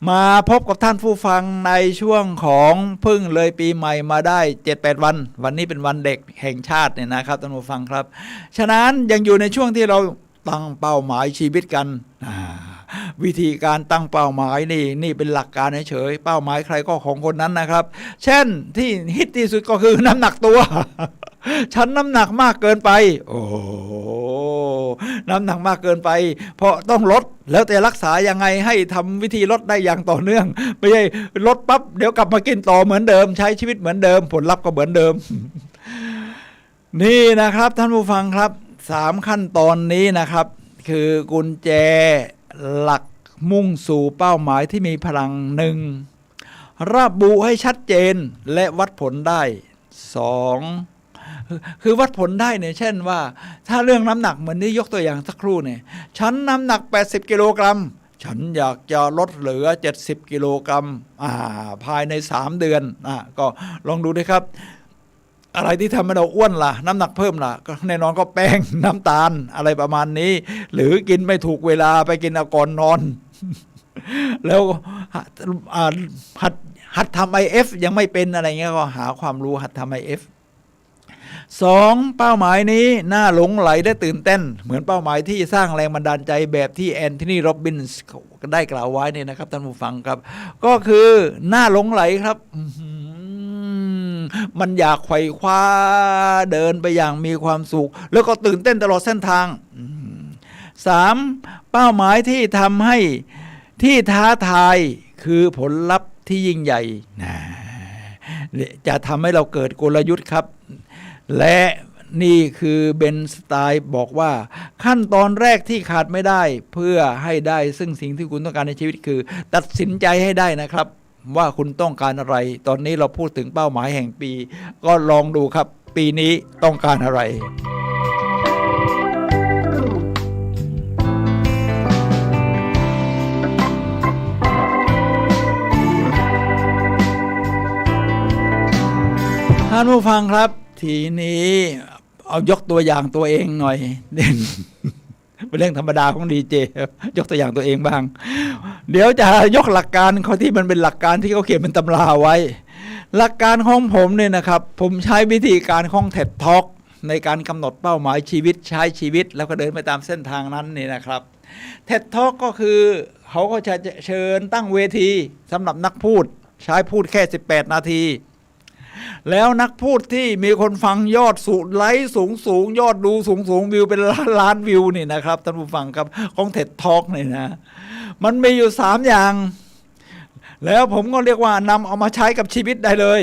มาพบกับท่านผู้ฟังในช่วงของพึ่งเลยปีใหม่มาได้ 7-8 วันนี้เป็นวันเด็กแห่งชาติเนี่ยนะครับท่านผู้ฟังครับฉะนั้นยังอยู่ในช่วงที่เราตั้งเป้าหมายชีวิตกันวิธีการตั้งเป้าหมายนี่เป็นหลักการเฉยๆเป้าหมายใครก็ของคนนั้นนะครับเช่นที่ฮิตที่สุดก็คือน้ำหนักตัวฉันน้ำหนักมากเกินไปโอ้น้ำหนักมากเกินไปเพราะต้องลดแล้วแต่รักษายังไงให้ทำวิธีลดได้อย่างต่อเนื่องไม่ใช่ลดปั๊บเดี๋ยวกลับมากินต่อเหมือนเดิมใช้ชีวิตเหมือนเดิมผลลัพธ์ก็เหมือนเดิมนี่นะครับท่านผู้ฟังครับ3ขั้นตอนนี้นะครับคือกุญแจหลักมุ่งสู่เป้าหมายที่มีพลัง 1. ระบุให้ชัดเจนและวัดผลได้ 2. คือวัดผลได้เนี่ยเช่นว่าถ้าเรื่องน้ำหนักเหมือนนี้ยกตัวอย่างสักครู่เนี่ยฉันน้ำหนัก80 กิโลกรัมฉันอยากจะลดเหลือ70 กิโลกรัมภายใน3 เดือนก็ลองดูด้วยครับอะไรที่ทำให้เราอ้วนล่ะน้ำหนักเพิ่มล่ะก็แน่นอนก็แป้งน้ำตาลอะไรประมาณนี้หรือกินไม่ถูกเวลาไปกินก่อนนอนแล้วหัดทำ IF ยังไม่เป็นอะไรเงี้ยก็หาความรู้หัดทำ IF 2. เป้าหมายนี้น่าหลงไหลและตื่นเต้นเหมือนเป้าหมายที่สร้างแรงบันดาลใจแบบที่แอนโทนีโรบินส์ได้กล่าวไว้เนี่ยนะครับท่านผู้ฟังครับก็คือน่าหลงไหลครับมันอยากไขว่คว้าเดินไปอย่างมีความสุขแล้วก็ตื่นเต้นตลอดเส้นทาง 3. เป้าหมายที่ทำให้ที่ท้าทายคือผลลัพธ์ที่ยิ่งใหญ่ จะทำให้เราเกิดกลยุทธ์ครับและนี่คือเบนสไตน์บอกว่าขั้นตอนแรกที่ขาดไม่ได้เพื่อให้ได้ซึ่งสิ่งที่คุณต้องการในชีวิตคือตัดสินใจให้ได้นะครับว่าคุณต้องการอะไรตอนนี้เราพูดถึงเป้าหมายแห่งปีก็ลองดูครับปีนี้ต้องการอะไรท่านผู้ฟังครับทีนี้เอายกตัวอย่างตัวเองหน่อยเป็นเรื่องธรรมดาของดีเจยกตัวอย่างตัวเองบ้างเดี๋ยวจะยกหลักการเขาที่มันเป็นหลักการที่เขาเขียนเป็นตำราไว้หลักการของผมเนี่ยนะครับผมใช้วิธีการของเท็ดท็อกในการกำหนดเป้าหมายชีวิตใช้ชีวิตแล้วก็เดินไปตามเส้นทางนั้นนี่นะครับเท็ดท็อกก็คือเขาก็จะเชิญตั้งเวทีสำหรับนักพูดใช้พูดแค่18นาทีแล้วนักพูดที่มีคนฟังยอดไลค์สูงยอดดูสูงวิวเป็นล้านวิวนี่นะครับท่านผู้ฟังครับของเท็ดท็อกนี่นะมันมีอยู่3อย่างแล้วผมก็เรียกว่านำเอามาใช้กับชีวิตได้เลย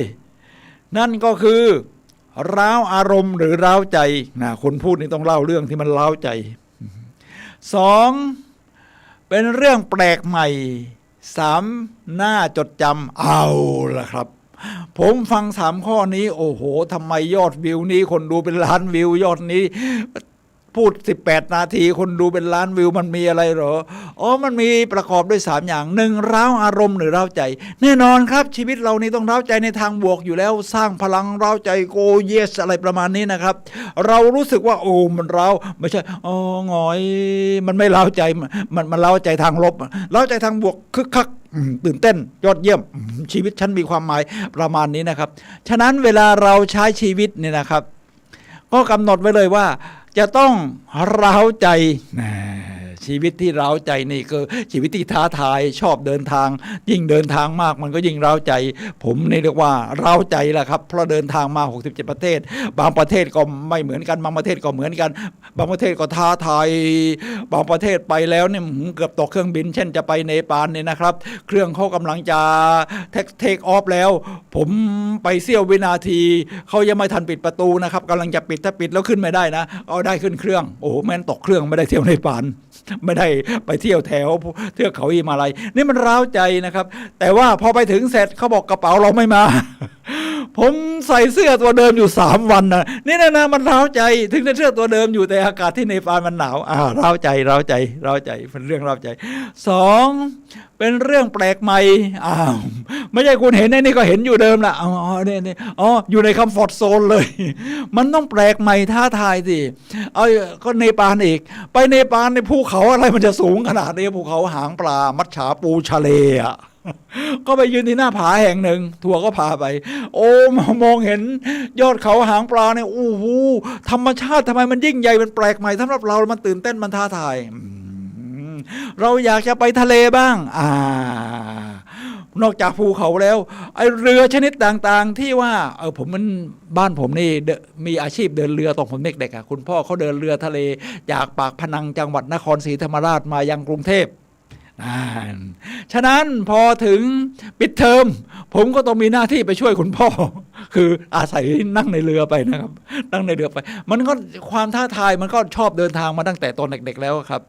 นั่นก็คือร้าวอารมณ์หรือร้าวใจนะคนพูดนี่ต้องเล่าเรื่องที่มันร้าวใจ2เป็นเรื่องแปลกใหม่3น่าจดจำเอาล่ะครับผมฟัง3ข้อนี้โอ้โหทำไมยอดวิวนี้คนดูเป็นล้านวิวยอดนี้พูด18นาทีคนดูเป็นล้านวิวมันมีอะไรเหรอมันมีประกอบด้วย3อย่าง1ร้าวอารมณ์หรือร้าวใจแน่นอนครับชีวิตเรานี่ต้องร้าวใจในทางบวกอยู่แล้วสร้างพลังร้าวใจโกเยสอะไรประมาณนี้นะครับเรารู้สึกว่าโอ้มันร้าวไม่ใช่หงอยมันไม่ร้าวใจมันร้าวใจทางลบร้าวใจทางบวกคึกคักตื่นเต้นยอดเยี่ยมชีวิตฉันมีความหมายประมาณนี้นะครับฉะนั้นเวลาเราใช้ชีวิตเนี่ยนะครับก็กำหนดไว้เลยว่าจะต้องร้าวใจชีวิตที่ร้าวใจนี่คือชีวิตที่ท้าทายชอบเดินทางยิ่งเดินทางมากมันก็ยิ่งร้าวใจผมนี่เรียกว่าร้าวใจแหละครับเพราะเดินทางมา67ประเทศบางประเทศก็ไม่เหมือนกันบางประเทศก็เหมือนกันบางประเทศก็ท้าทายบางประเทศไปแล้วเนี่ยเกือบตกเครื่องบินเช่นจะไปเนปาลเนี่ยนะครับเครื่องเขากำลังจะเทคออฟแล้วผมไปเสี้ยววินาทีเขายังไม่ทันปิดประตูนะครับกำลังจะปิดถ้าปิดแล้วขึ้นไม่ได้นะเอาได้ขึ้นเครื่องโอ้แม่นตกเครื่องไม่ได้เที่ยวเนปาลไม่ได้ไปเที่ยวแถวเทือกเขาหิมาลัยนี่มันร้าวใจนะครับแต่ว่าพอไปถึงเสร็จเขาบอกกระเป๋าเราไม่มา ผมใส่เสื้อตัวเดิมอยู่3วันนะนี่นะมันร้าวใจถึงจะเสื้อตัวเดิมอยู่แต่อากาศที่เนปาลมันหนาวร้าวใจเป็นเรื่องร้าวใจ2เป็นเรื่องแปลกใหม่ไม่ใช่คุณเห็นนี่ก็เห็นอยู่เดิมละนี่อยู่ในคัมฟอร์ตโซนเลยมันต้องแปลกใหม่ท้าทายสิก็เนปาลอีกไปเนปาลในภูเขาอะไรมันจะสูงขนาดนี้ภูเขาหางปลามัจฉาปูชะเลก็ไปยืนที่หน้าผาแห่งหนึ่งทัวร์ก็พาไปมองเห็นยอดเขาหางปลาเนี่ยโอ้โหธรรมชาติทำไมมันยิ่งใหญ่มันแปลกใหม่สำหรับเรามันตื่นเต้นมันท้าทายเราอยากจะไปทะเลบ้างนอกจากภูเขาแล้วไอเรือชนิดต่างๆที่ว่าบ้านผมนี่มีอาชีพเดินเรือตอนผมเด็กๆคุณพ่อเขาเดินเรือทะเลจากปากพนังจังหวัดนครศรีธรรมราชมายังกรุงเทพฉะนั้นพอถึงปิดเทอมผมก็ต้องมีหน้าที่ไปช่วยคุณพ่อคืออาศัยนั่งในเรือไปนะครับนั่งในเรือไปมันก็ความท้าทายมันก็ชอบเดินทางมาตั้งแต่ตอนเด็กๆแล้วครับ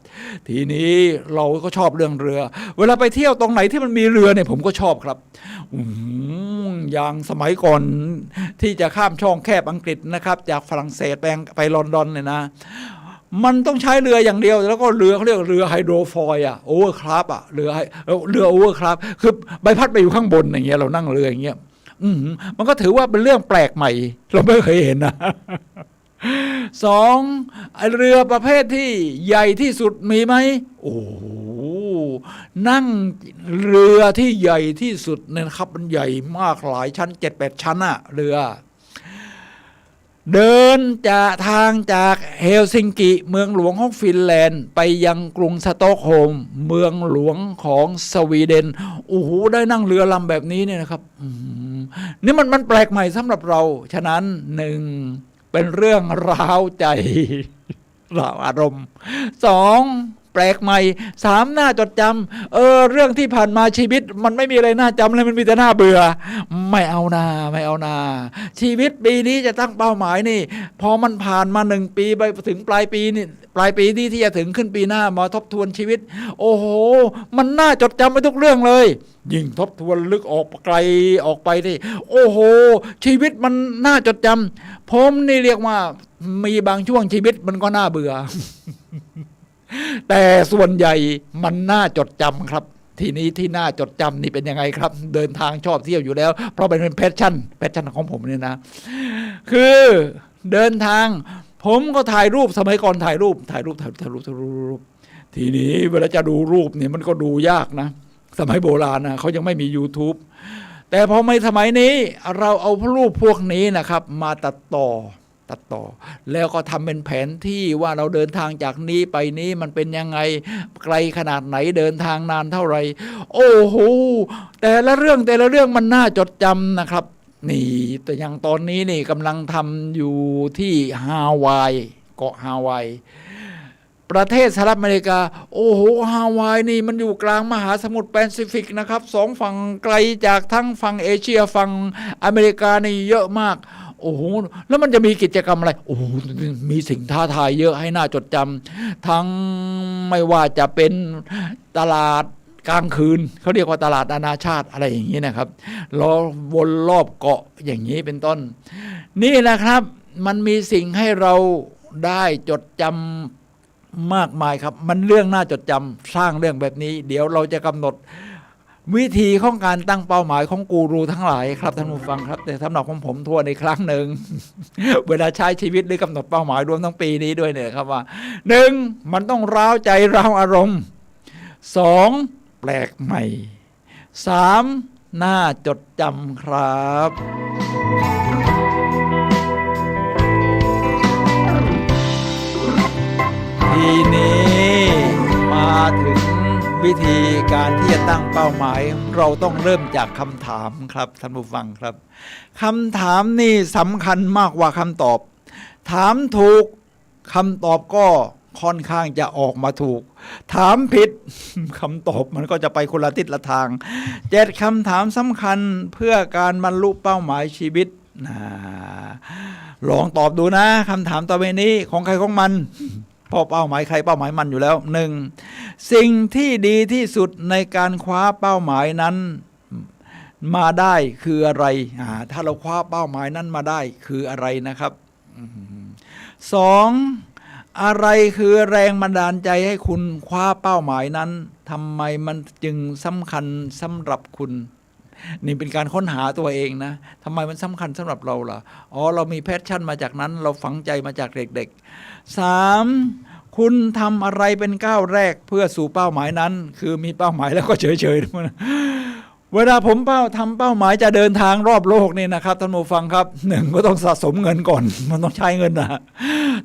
ทีนี้เราก็ชอบเรื่องเรือเวลาไปเที่ยวตรงไหนที่มันมีเรือเนี่ยผมก็ชอบครับอย่างสมัยก่อนที่จะข้ามช่องแคบอังกฤษนะครับจากฝรั่งเศสไปลอนดอนเนี่ยนะมันต้องใช้เรืออย่างเดียวแล้วก็เรือเขาเรียกเรือไฮโดรฟอยล์โอเวอร์คราฟเรือโอเวอร์คราฟคือใบพัดไปอยู่ข้างบนอย่างเงี้ยเรานั่งเรืออย่างเงี้ยมันก็ถือว่าเป็นเรื่องแปลกใหม่เราไม่เคยเห็นนะ2เรือประเภทที่ใหญ่ที่สุดมีไหมนั่งเรือที่ใหญ่ที่สุดเนี่ยครับมันใหญ่มากหลายชั้น 7-8 ชั้นเรือเดินจากทางจากเฮลซิงกิเมืองหลวงของฟินแลนด์ไปยังกรุงสต็อกโฮล์มเมืองหลวงของสวีเดนได้นั่งเรือลำแบบนี้เนี่ยนะครับนี่มันแปลกใหม่สำหรับเราฉะนั้น1เป็นเรื่องร้าวใจร้าวอารมณ์2 แปลกใหม่3หน้าจดจำเรื่องที่ผ่านมาชีวิตมันไม่มีอะไรน่าจำเลยมันมีแต่น่าเบื่อไม่เอานาชีวิตปีนี้จะตั้งเป้าหมายนี่พอมันผ่านมา1 ปีไปถึงปลายปีนี่ที่จะถึงขึ้นปีหน้ามาทบทวนชีวิตโอ้โหมันน่าจดจำไปทุกเรื่องเลยยิ่งทบทวนลึกออกไกลออกไปนี่โอ้โหชีวิตมันน่าจดจำผมนี่เรียกว่ามีบางช่วงชีวิตมันก็น่าเบื่อ แต่ส่วนใหญ่มันน่าจดจำครับทีนี้ที่น่าจดจำนี่เป็นยังไงครับเดินทางชอบเที่ยวอยู่แล้วเพราะเป็นแพชชั่นของผมเนี่ยนะคือเดินทางผมก็ถ่ายรูปสมัยก่อนถ่ายรูปทีนี้เวลาจะดูรูปเนี่ยมันก็ดูยากนะสมัยโบราณนะเขายังไม่มี YouTube แต่พอในสมัยนี้เราเอารูปพวกนี้นะครับมาตัดต่อแล้วก็ทำเป็นแผนที่ว่าเราเดินทางจากนี้ไปนี้มันเป็นยังไงไกลขนาดไหนเดินทางนานเท่าไหร่โอ้โหแต่ละเรื่องมันน่าจดจำนะครับนี่แต่อย่างตอนนี้นี่กำลังทำอยู่ที่ฮาวายเกาะฮาวายประเทศสหรัฐอเมริกาโอ้โหฮาวายนี่มันอยู่กลางมหาสมุทรแปซิฟิกนะครับ2 ฝั่งไกลจากทั้งฝั่งเอเชียฝั่งอเมริกานี่เยอะมากโอ้โหแล้วมันจะมีกิจกรรมอะไรโอ้โหมีสิ่งท้าทายเยอะให้น่าจดจำทั้งไม่ว่าจะเป็นตลาดกลางคืนเขาเรียกว่าตลาดนานาชาติอะไรอย่างนี้นะครับล้อวนรอบเกาะอย่างนี้เป็นต้นนี่แหละครับมันมีสิ่งให้เราได้จดจำมากมายครับมันเรื่องน่าจดจำสร้างเรื่องแบบนี้เดี๋ยวเราจะกำหนดวิธีของการตั้งเป้าหมายของกูรูทั้งหลายครับท่านผู้ฟังครับแต่สำหรับของผมทวนในครั้งหนึ่ง เวลาใช้ชีวิตหรือกำหนดเป้าหมายรวมทั้งปีนี้ด้วยเนี่ยครับว่า 1. มันต้องร้าวใจร้าวอารมณ์ 2. แปลกใหม่ 3. น่าจดจำครับทีนี้มาถึงวิธีการที่จะตั้งเป้าหมายเราต้องเริ่มจากคำถามครับท่านผู้ฟังครับคำถามนี่สำคัญมากกว่าคำตอบถามถูกคำตอบก็ค่อนข้างจะออกมาถูกถามผิดคำตอบมันก็จะไปคนละทิศละทาง7คำถามสำคัญเพื่อการบรรลุเป้าหมายชีวิตลองตอบดูนะคำถามต่อไปนี้ของใครของมันเพราะเป้าหมายใครเป้าหมายมันอยู่แล้ว 1. สิ่งที่ดีที่สุดในการคว้าเป้าหมายนั้นมาได้คืออะไรถ้าเราคว้าเป้าหมายนั้นมาได้คืออะไรนะครับ 2. อะไรคือแรงบันดาลใจให้คุณคว้าเป้าหมายนั้นทำไมมันจึงสำคัญสำหรับคุณนี่เป็นการค้นหาตัวเองนะทำไมมันสำคัญสำหรับเราล่ะเรามีแพชชั่นมาจากนั้นเราฝังใจมาจากเด็กๆ 3. คุณทำอะไรเป็นก้าวแรกเพื่อสู่เป้าหมายนั้นคือมีเป้าหมายแล้วก็เฉยๆเวลาผมทำเป้าหมายจะเดินทางรอบโลกนี่นะครับท่านผู้ฟังครับ 1. ก็ต้องสะสมเงินก่อนมันต้องใช้เงินนะ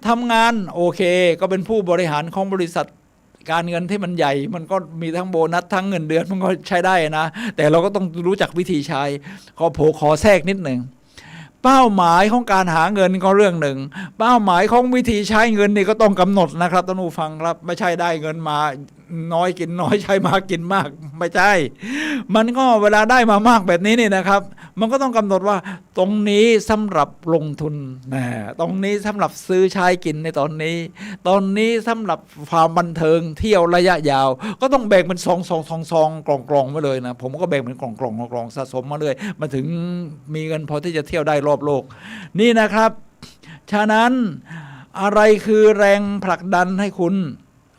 ทำงานโอเคก็เป็นผู้บริหารของบริษัทการเงินที่มันใหญ่มันก็มีทั้งโบนัสทั้งเงินเดือนมันก็ใช้ได้นะแต่เราก็ต้องรู้จักวิธีใช้ขอแทรกนิดหนึ่งเป้าหมายของการหาเงินก็เรื่องหนึ่งเป้าหมายของวิธีใช้เงินนี่ก็ต้องกำหนดนะครับท่านผู้ฟังครับไม่ใช่ได้เงินมาน้อยกินน้อยใช้มากกินมากไม่ใช่มันก็เวลาได้มามากแบบนี้นี่นะครับมันก็ต้องกำหนดว่าตรงนี้สำหรับลงทุนตรงนี้สำหรับซื้อใช้กินในตอนนี้สำหรับความบันเทิงเที่ยวระยะยาวก็ต้องแบ่งเป็นซองกล่องไว้เลยนะผมก็แบ่งเป็นกล่องสะสมมาเลยมาถึงมีเงินพอที่จะเที่ยวได้รอบโลกนี่นะครับฉะนั้นอะไรคือแรงผลักดันให้คุณ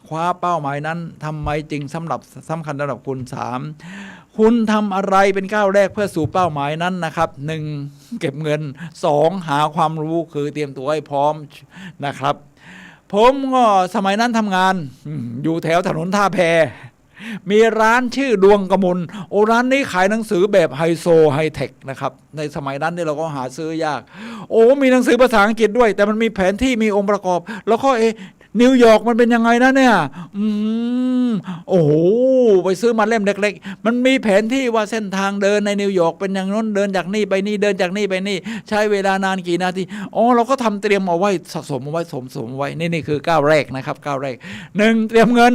คว้าเป้าหมายนั้นทำไมจึงสำคัญสำหรับคุณ 3. คุณทำอะไรเป็นก้าวแรกเพื่อสู่เป้าหมายนั้นนะครับ 1. เก็บเงิน 2. หาความรู้คือเตรียมตัวให้พร้อมนะครับผมก็สมัยนั้นทำงานอยู่แถวถนนท่าแพมีร้านชื่อดวงกมลร้านนี้ขายหนังสือแบบไฮโซไฮเทคนะครับในสมัยนั้นนี่เราก็หาซื้อยากมีหนังสือภาษาอังกฤษด้วยแต่มันมีแผนที่มีองค์ประกอบแล้วก็ นิวยอร์กมันเป็นยังไงนะเนี่ยโอ้โหไปซื้อมาเล่มเล็กๆมันมีแผนที่ว่าเส้นทางเดินในนิวยอร์กเป็นอย่างนั้นเดินจากนี่ไปนี่เดินจากนี่ไปนี่ใช้เวลานานกี่นาทีเราก็ทำเตรียมเอาไว้สะสมเอาไว้สมไว้นี่คือก้าวแรกนะครับก้าวแรก1เตรียมเงิน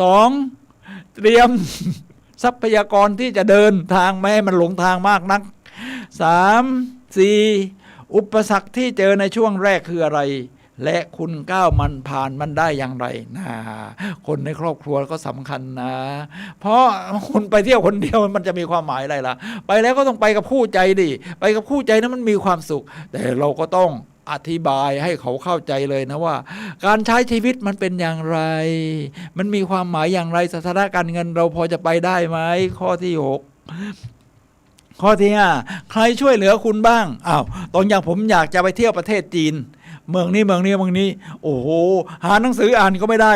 2เตรียมทรัพยากรที่จะเดินทางไม่ให้มันหลงทางมากนัก3 4อุปสรรคที่เจอในช่วงแรกคืออะไรและคุณก้าวมันผ่านมันได้อย่างไรนะคนในครอบครัวก็สำคัญนะเพราะคุณไปเที่ยวคนเดียวมันจะมีความหมายอะไรล่ะไปแล้วก็ต้องไปกับคู่ใจดิไปกับคู่ใจนั้นมันมีความสุขแต่เราก็ต้องอธิบายให้เขาเข้าใจเลยนะว่าการใช้ชีวิตมันเป็นอย่างไรมันมีความหมายอย่างไรสถานะการเงินเราพอจะไปได้ไหมข้อที่6ข้อที่5ใครช่วยเหลือคุณบ้างตอนอย่างผมอยากจะไปเที่ยวประเทศจีนเมืองนี้โอ้โหหาหนังสืออ่านก็ไม่ได้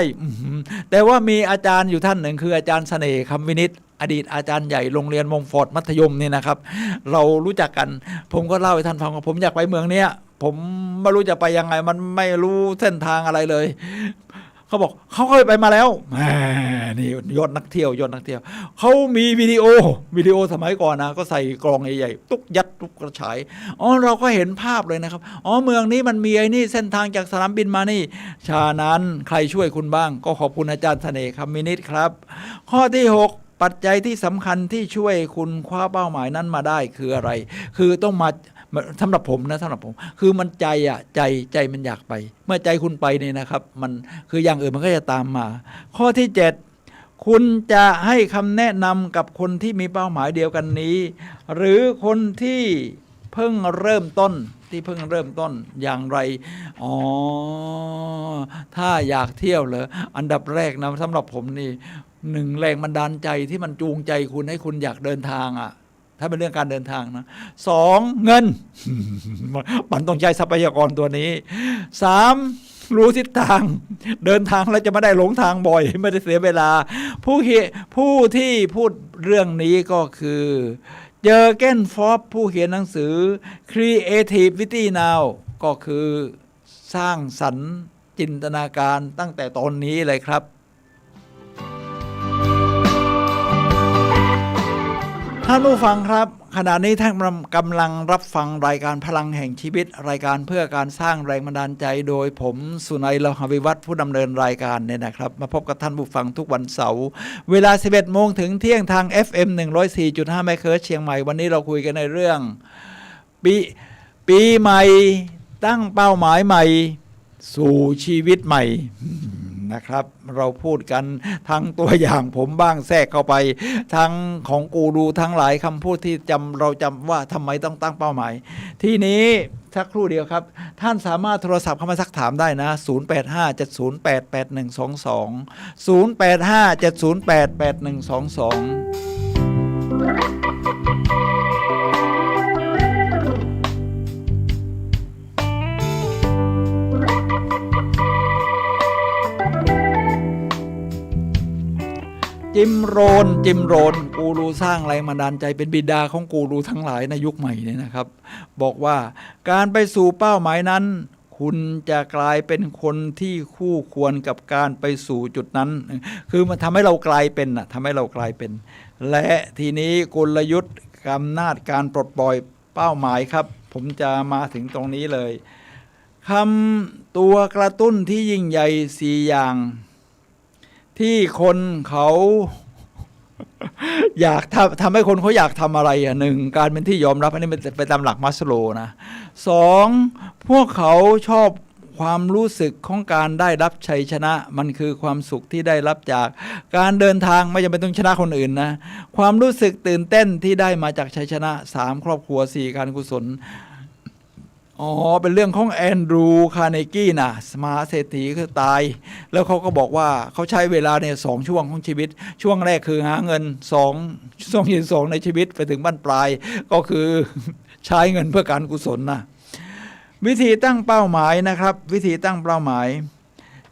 แต่ว่ามีอาจารย์อยู่ท่านหนึ่งคืออาจารย์เสน่ห์คำวินิจอดีตอาจารย์ใหญ่โรงเรียนมงฟอร์ดมัธยมนี่นะครับเรารู้จักกันผมก็เล่าให้ท่านฟังว่าผมอยากไปเมืองเนี้ยผมไม่รู้จะไปยังไงมันไม่รู้เส้นทางอะไรเลยเขาบอกเขาเคยไปมาแล้วนี่ยอดนักเที่ยวเขามีวิดีโอสมัยก่อนนะก็ใส่กรองใหญ่ๆตุ๊กยัดตุ๊กกระฉายเราก็เห็นภาพเลยนะครับเมืองนี้มันมีไอ้นี่เส้นทางจากสนามบินมานี่ฉะนั้นใครช่วยคุณบ้างก็ขอบคุณอาจารย์เสน่ห์คำวินิจครับข้อที่6ปัจจัยที่สำคัญที่ช่วยคุณคว้าเป้าหมายนั้นมาได้คืออะไรคือต้องมาสำหรับผมคือมันใจมันอยากไปเมื่อใจคุณไปนี่นะครับมันคืออย่างอื่นมันก็จะตามมาข้อที่7คุณจะให้คำแนะนำกับคนที่มีเป้าหมายเดียวกันนี้หรือคนที่เพิ่งเริ่มต้นอย่างไรถ้าอยากเที่ยวเหรออันดับแรกนะสำหรับผมนี่1แรงบันดาลใจที่มันจูงใจคุณให้คุณอยากเดินทางถ้าเป็นเรื่องการเดินทางนะ2เงิน มันต้องใช้ทรัพยากรตัวนี้3รู้ทิศทางเดินทางแล้วจะไม่ได้หลงทางบ่อยไม่ได้เสียเวลาผู้ที่พูดเรื่องนี้ก็คือเจอเกนฟอร์บผู้เขียนหนังสือ Creativity Now ก็คือสร้างสรรค์จินตนาการตั้งแต่ตอนนี้เลยครับท่านผู้ฟังครับขณะนี้ท่านกำลังรับฟังรายการพลังแห่งชีวิตรายการเพื่อการสร้างแรงบันดาลใจโดยผมสุนัย ลหวิวัฒน์ผู้ดำเนินรายการเนี่ยนะครับมาพบกับท่านผู้ฟังทุกวันเสาร์เวลา 11 โมงถึงเที่ยงทาง FM 104.5 เมกะเฮิรตซ์เชียงใหม่วันนี้เราคุยกันในเรื่องปีใหม่ตั้งเป้าหมายใหม่สู่ชีวิตใหม่นะครับเราพูดกันทั้งตัวอย่างผมบ้างแทรกเข้าไปทั้งของกูรูทั้งหลายคำพูดที่เราจำว่าทำไมต้องตั้งเป้าหมายที่นี้สักครู่เดียวครับท่านสามารถโทรศัพท์เข้ามาซักถามได้นะจิมโรนกูรูสร้างแรงบันดาลใจเป็นบิดาของกูรูทั้งหลายในยุคใหม่เนี่ยนะครับบอกว่าการไปสู่เป้าหมายนั้นคุณจะกลายเป็นคนที่คู่ควรกับการไปสู่จุดนั้นคือมันทำให้เรากลายเป็นและทีนี้กลยุทธ์อำนาจการปลดปล่อยเป้าหมายครับผมจะมาถึงตรงนี้เลยคำตัวกระตุ้นที่ยิ่งใหญ่4อย่างที่คนเขาอยากทำให้คนเขาอยากทำอะไร1การเป็นที่ยอมรับอันนี้เป็นตามหลักมัสโลว์นะ2พวกเขาชอบความรู้สึกของการได้รับชัยชนะมันคือความสุขที่ได้รับจากการเดินทางไม่จำเป็นต้องชนะคนอื่นนะความรู้สึกตื่นเต้นที่ได้มาจากชัยชนะ3ครอบครัว4การกุศลเป็นเรื่องของแอนดรูว์คาร์เนกี้นะมหาเศรษฐีคือตายแล้วเขาก็บอกว่าเขาใช้เวลาเนี่ย2ช่วงของชีวิตช่วงแรกคือหาเงิน2ช่วงที่2ในชีวิตไปถึงบั้นปลายก็คือใช้เงินเพื่อการกุศลนะวิธีตั้งเป้าหมายนะครับวิธีตั้งเป้าหมาย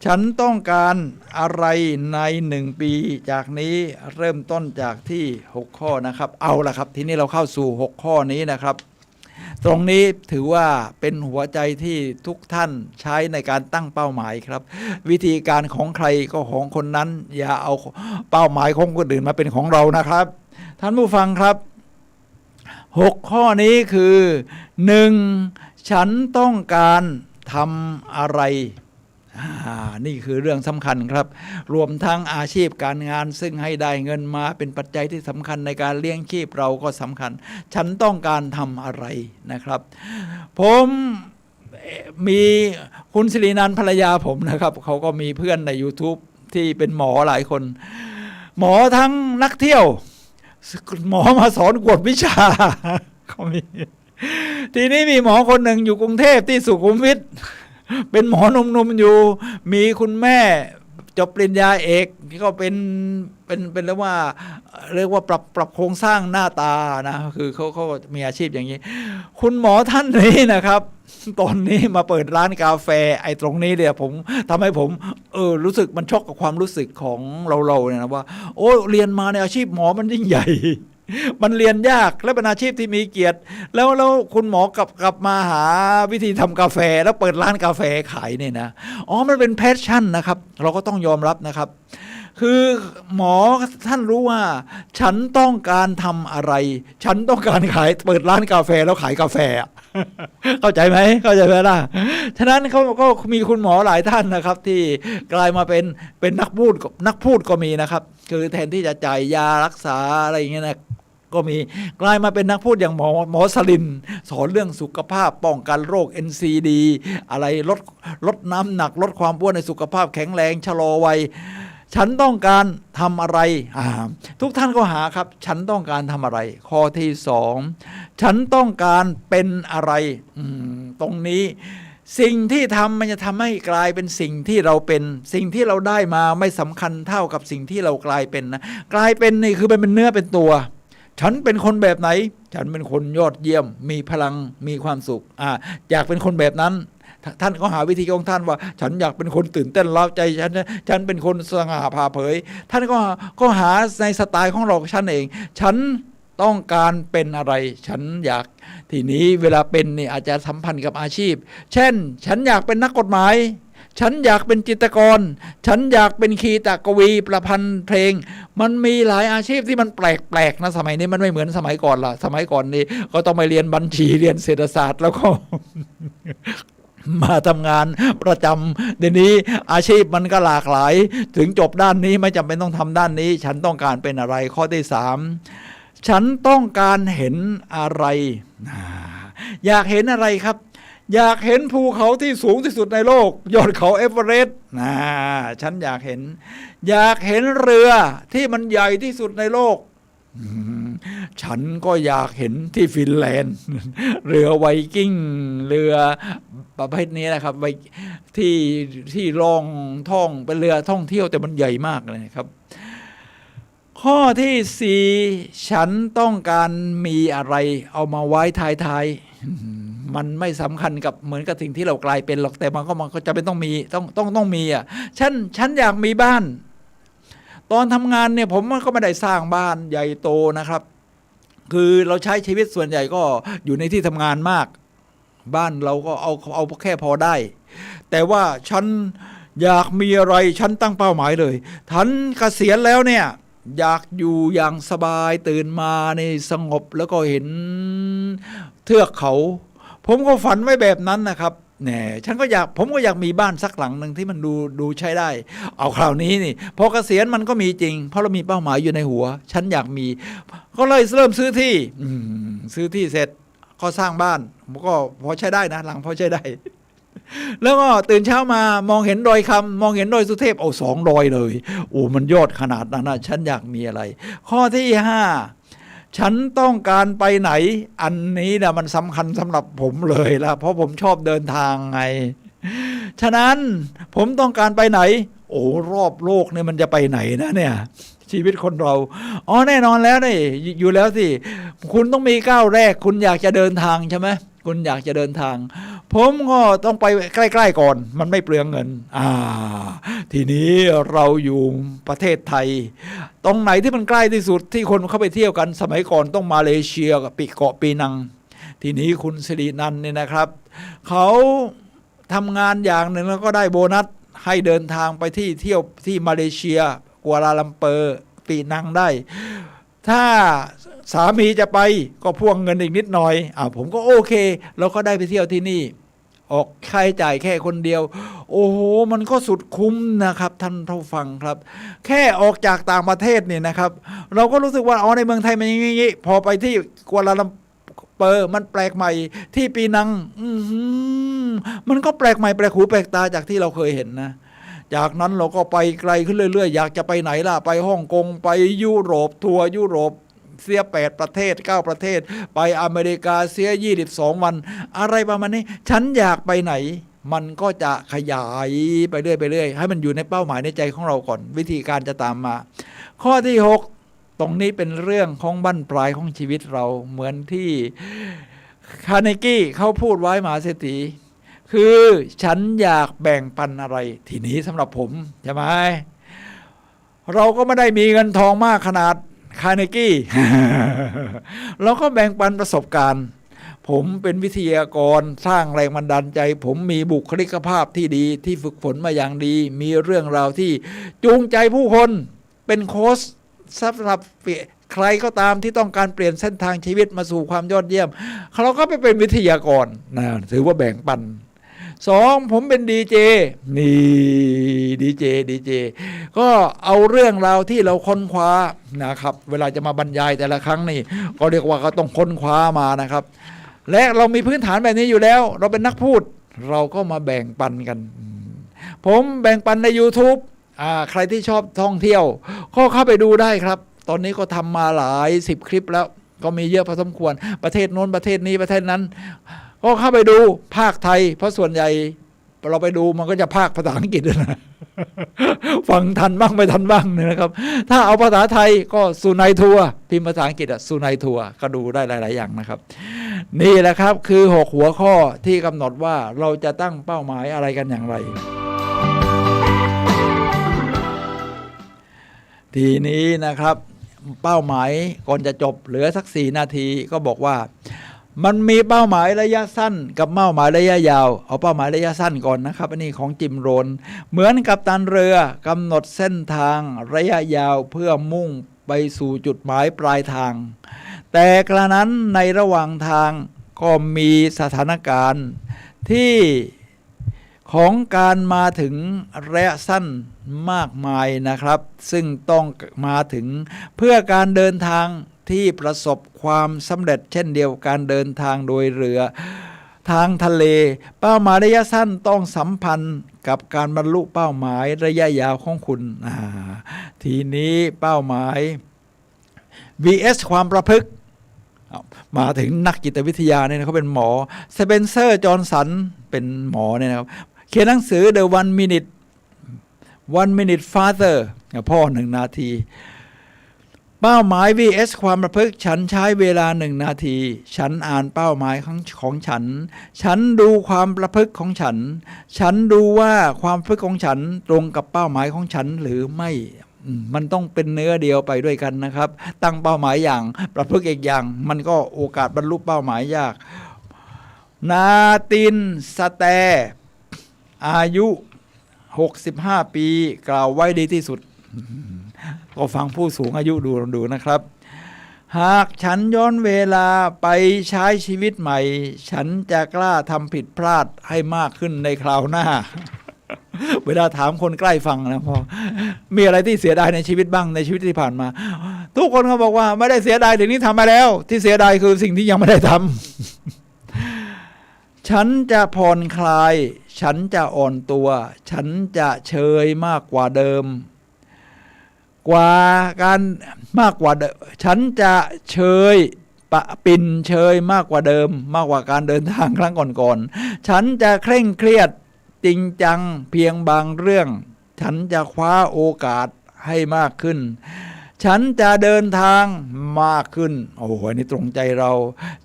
ฉันต้องการอะไรใน1ปีจากนี้เริ่มต้นจากที่6ข้อนะครับเอาล่ะครับทีนี้เราเข้าสู่6ข้อนี้นะครับ ตรงนี้ถือว่าเป็นหัวใจที่ทุกท่านใช้ในการตั้งเป้าหมายครับวิธีการของใครก็ของคนนั้นอย่าเอาเป้าหมายของคนอื่นมาเป็นของเรานะครับท่านผู้ฟังครับ6ข้อนี้คือ1ฉันต้องการทำอะไรนี่คือเรื่องสำคัญครับรวมทั้งอาชีพการงานซึ่งให้ได้เงินมาเป็นปัจจัยที่สำคัญในการเลี้ยงชีพเราก็สำคัญฉันต้องการทำอะไรนะครับผมมีคุณศิรินันท์ภรรยาผมนะครับเขาก็มีเพื่อนใน YouTube ที่เป็นหมอหลายคนหมอทั้งนักเที่ยวหมอมาสอนกวดวิชาเขามีทีนี้มีหมอคนหนึ่งอยู่กรุงเทพที่สุขุมวิทเป็นหมอหนุ่มๆอยู่มีคุณแม่จบปริญญาเอกก็เป็นเรียกว่าปรับโครงสร้างหน้าตานะคือเขามีอาชีพอย่างนี้คุณหมอท่านนี้นะครับตอนนี้มาเปิดร้านกาแฟไอ้ตรงนี้เนี่ยผมทำให้ผมรู้สึกมันช็อกกับความรู้สึกของเราเนี่ยนะว่าโอ้เรียนมาในอาชีพหมอมันยิ่งใหญ่มันเรียนยากและเป็นอาชีพที่มีเกียรติแล้วคุณหมอกลับมาหาวิธีทำกาแฟแล้วเปิดร้านกาแฟขายเนี่ยนะมันเป็นแพชชั่นนะครับเราก็ต้องยอมรับนะครับคือหมอท่านรู้ว่าฉันต้องการทำอะไรฉันต้องการเปิดร้านกาแฟแล้วขายกาแฟเข้าใจไหมล่ะฉะนั้นเขาก็มีคุณหมอหลายท่านนะครับที่กลายมาเป็นนักพูดก็มีนะครับคือแทนที่จะจ่ายยารักษาอะไรอย่างเงี้ยนะก็มีกลายมาเป็นนักพูดอย่างหมอสลินสอนเรื่องสุขภาพป้องกันโรค NCD อะไรลดน้ำหนักลดความอ้วนในสุขภาพแข็งแรงชะลอวัยฉันต้องการทำอะไรทุกท่านก็หาครับฉันต้องการทำอะไรข้อที่2ฉันต้องการเป็นอะไรตรงนี้สิ่งที่ทำมันจะทำให้กลายเป็นสิ่งที่เราเป็นสิ่งที่เราได้มาไม่สำคัญเท่ากับสิ่งที่เรากลายเป็นนะกลายเป็นนี่คือเป็นเนื้อเป็นตัวฉันเป็นคนแบบไหนฉันเป็นคนยอดเยี่ยมมีพลังมีความสุขอยากเป็นคนแบบนั้นท่านก็หาวิธีของท่านว่าฉันอยากเป็นคนตื่นเต้นเร้าใจฉันเป็นคนสง่าผ่าเผยท่านก็หาในสไตล์ของเราฉันเองฉันต้องการเป็นอะไรฉันอยากทีนี้เวลาเป็นนี่อาจจะสัมพันธ์กับอาชีพเช่นฉันอยากเป็นนักกฎหมายฉันอยากเป็นจิตรกรฉันอยากเป็นคีตกวีประพันธ์เพลงมันมีหลายอาชีพที่มันแปลกๆนะสมัยนี้มันไม่เหมือนสมัยก่อนละสมัยก่อนนี่ก็ต้องไปเรียนบัญชีเรียนเศรษฐศาสตร์แล้วก็ มาทำงานประจำเดี๋ยวนี้อาชีพมันก็หลากหลายถึงจบด้านนี้ไม่จำเป็นต้องทำด้านนี้ฉันต้องการเป็นอะไรข้อที่3ฉันต้องการเห็นอะไรอยากเห็นอะไรครับอยากเห็นภูเขาที่สูงที่สุดในโลกยอดเขาเอเวอเรสต์ฉันอยากเห็นเรือที่มันใหญ่ที่สุดในโลกฉันก็อยากเห็นที่ฟินแลนด์เรือไวกิ้งเรือประเภทนี้นะครับที่ล่องท่องเป็นเรือท่องเที่ยวแต่มันใหญ่มากเลยครับข้อที่4ฉันต้องการมีอะไรเอามาไว้ท้ายๆมันไม่สำคัญกับเหมือนกับสิ่งที่เรากลายเป็นหรอกแต่มันก็จะเป็นต้องมีต้องมีฉันอยากมีบ้านตอนทำงานเนี่ยผมก็ไม่ได้สร้างบ้านใหญ่โตนะครับคือเราใช้ชีวิตส่วนใหญ่ก็อยู่ในที่ทำงานมากบ้านเราก็เอาแค่พอได้แต่ว่าฉันอยากมีอะไรฉันตั้งเป้าหมายเลยฉันเกษียณแล้วเนี่ยอยากอยู่อย่างสบายตื่นมาในสงบแล้วก็เห็นเทือกเขาผมก็ฝันไว้แบบนั้นนะครับผมก็อยากมีบ้านสักหลังหนึ่งที่มันดูใช้ได้เอาคราวนี้นี่พอเกษียณมันก็มีจริงเพราะเรามีเป้าหมายอยู่ในหัวฉันอยากมีก็เลยเริ่มซื้อที่เสร็จก็สร้างบ้านก็พอใช้ได้นะหลังพอใช้ได้แล้วก็ตื่นเช้ามามองเห็นดอยคำมองเห็นดอยสุเทพ2 ดอยเลยมันยอดขนาดนั้นนะฉันอยากมีอะไรข้อที่5ฉันต้องการไปไหนอันนี้นะมันสำคัญสำหรับผมเลยละเพราะผมชอบเดินทางไงฉะนั้นผมต้องการไปไหนรอบโลกเนี่ยมันจะไปไหนนะเนี่ยชีวิตคนเราแน่นอนแล้วนี่อยู่แล้วสิคุณต้องมีก้าวแรกคุณอยากจะเดินทางใช่ไหมคุณอยากจะเดินทางผมก็ต้องไปใกล้ๆก่อนมันไม่เปลืองเงินทีนี้เราอยู่ประเทศไทยตรงไหนที่มันใกล้ที่สุดที่คนเข้าไปเที่ยวกันสมัยก่อนต้องมาเลเซียกับเกาะปีนัง ทีนี้คุณสิรินันท์เนี่ยนะครับเขาทำงานอย่างหนึ่งแล้วก็ได้โบนัสให้เดินทางไปที่เที่ยวที่มาเลเซียกัวลาลัมเปอร์ปีนังได้ ถ้าสามีจะไปก็พ่วงเงินอีกนิดหน่อยผมก็โอเคเราก็ได้ไปเที่ยวที่นี่ออกค่าใช้จ่ายแค่คนเดียวโอ้โหมันก็สุดคุ้มนะครับท่านผู้ฟังครับแค่ออกจากต่างประเทศเนี่ยนะครับเราก็รู้สึกว่าในเมืองไทยมันอย่างงี้พอไปที่กัวลาลัมเปอร์มันแปลกใหม่ที่ปีนังมันก็แปลกใหม่แปลกหูแปลกตาจากที่เราเคยเห็นนะจากนั้นเราก็ไปไกลขึ้นเรื่อยๆอยากจะไปไหนล่ะไปฮ่องกงไปยุโรปทัวร์ยุโรปเสีย8ประเทศ9ประเทศไปอเมริกาเสีย22วันอะไรประมาณนี้ฉันอยากไปไหนมันก็จะขยายไปเรื่อยให้มันอยู่ในเป้าหมายในใจของเราก่อนวิธีการจะตามมาข้อที่6ตรงนี้เป็นเรื่องของบั้นปลายของชีวิตเราเหมือนที่คาร์เนกี้เขาพูดไว้มหาเศรษฐีคือฉันอยากแบ่งปันอะไรทีนี้สำหรับผมใช่ไหมเราก็ไม่ได้มีเงินทองมากขนาดคาร์เนกี้ เราก็แบ่งปันประสบการณ์ผมเป็นวิทยากรสร้างแรงบันดาลใจผมมีบุคลิกภาพที่ดีที่ฝึกฝนมาอย่างดีมีเรื่องราวที่จูงใจผู้คนเป็นโค้ชสำหรับใครก็ตามที่ต้องการเปลี่ยนเส้นทางชีวิตมาสู่ความยอดเยี่ยมเราก็ไปเป็นวิทยากรนะถือว่าแบ่งปัน2ผมเป็นดีเจดีเจก็เอาเรื่องราวที่เราค้นคว้านะครับเวลาจะมาบรรยายแต่ละครั้งนี่ก็เรียกว่าก็ต้องค้นคว้ามานะครับและเรามีพื้นฐานแบบนี้อยู่แล้วเราเป็นนักพูดเราก็มาแบ่งปันกันผมแบ่งปันใน YouTube ใครที่ชอบท่องเที่ยวก็เข้าไปดูได้ครับตอนนี้ก็ทำมาหลาย10คลิปแล้วก็มีเยอะพอสมควรประเทศโน้นประเทศนี้ประเทศนั้นก็เข้าไปดูภาคไทยเพราะส่วนใหญ่เราไปดูมันก็จะภาคภาษาอังกฤษนะฟังทันบ้างไม่ทันบ้างนะครับถ้าเอาภาษาไทยก็สุนัยทัวร์พิมพ์ภาษาอังกฤษสุนัยทัวร์ก็ดูได้หลายๆอย่างนะครับนี่แหละครับคือ6หัวข้อที่กำหนดว่าเราจะตั้งเป้าหมายอะไรกันอย่างไรทีนี้นะครับเป้าหมายก่อนจะจบเหลือสัก4นาทีก็บอกว่ามันมีเป้าหมายระยะสั้นกับเป้าหมายระยะยาวเอาเป้าหมายระยะสั้นก่อนนะครับอันนี้ของจิมโรนเหมือนกับตันเรือกำหนดเส้นทางระยะยาวเพื่อมุ่งไปสู่จุดหมายปลายทางแต่กระนั้นในระหว่างทางก็มีสถานการณ์ที่ของการมาถึงระยะสั้นมากมายนะครับซึ่งต้องมาถึงเพื่อการเดินทางที่ประสบความสำเร็จเช่นเดียวการเดินทางโดยเรือทางทะเลเป้าหมายระยะสั้นต้องสัมพันธ์กับการบรรลุเป้าหมายระยะยาวของคุณทีนี้เป้าหมาย vs ความประพฤติมาถึงนักจิตวิทยาเนี่ยเขาเป็นหมอสเปนเซอร์จอห์นสันเป็นหมอเนี่ยนะครับเขียนหนังสือ The 1 minute Father พ่อ1 นาทีเป้าหมาย vs ความประพฤติฉันใช้เวลา1 นาทีฉันอ่านเป้าหมายของฉันดูความประพฤติของฉันดูว่าความประพฤติของฉันตรงกับเป้าหมายของฉันหรือไม่มันต้องเป็นเนื้อเดียวไปด้วยกันนะครับตั้งเป้าหมายอย่างประพฤติอีกอย่างมันก็โอกาสบรรลุเป้าหมายยากนาตินสแตอายุ65ปีกล่าวไว้ดีที่สุดก็ฟังผู้สูงอายุดูนะครับหากฉันย้อนเวลาไปใช้ชีวิตใหม่ฉันจะกล้าทำผิดพลาดให้มากขึ้นในคราวหน้า เวลาถามคนใกล้ฟังนะพอมีอะไรที่เสียดายในชีวิตบ้างในชีวิตที่ผ่านมาทุกคนก็บอกว่าไม่ได้เสียดายถึงนี้ทำมาแล้วที่เสียดายคือสิ่งที่ยังไม่ได้ทำ ฉันจะผ่อนคลายฉันจะอ่อนตัวฉันจะเฉยมากกว่าเดิมฉันจะเฉยปิ่นเฉยมากกว่าเดิมมากกว่าการเดินทางครั้งก่อนๆฉันจะเคร่งเครียดจริงจังเพียงบางเรื่องฉันจะคว้าโอกาสให้มากขึ้นฉันจะเดินทางมากขึ้นโอ้โหนี่ตรงใจเรา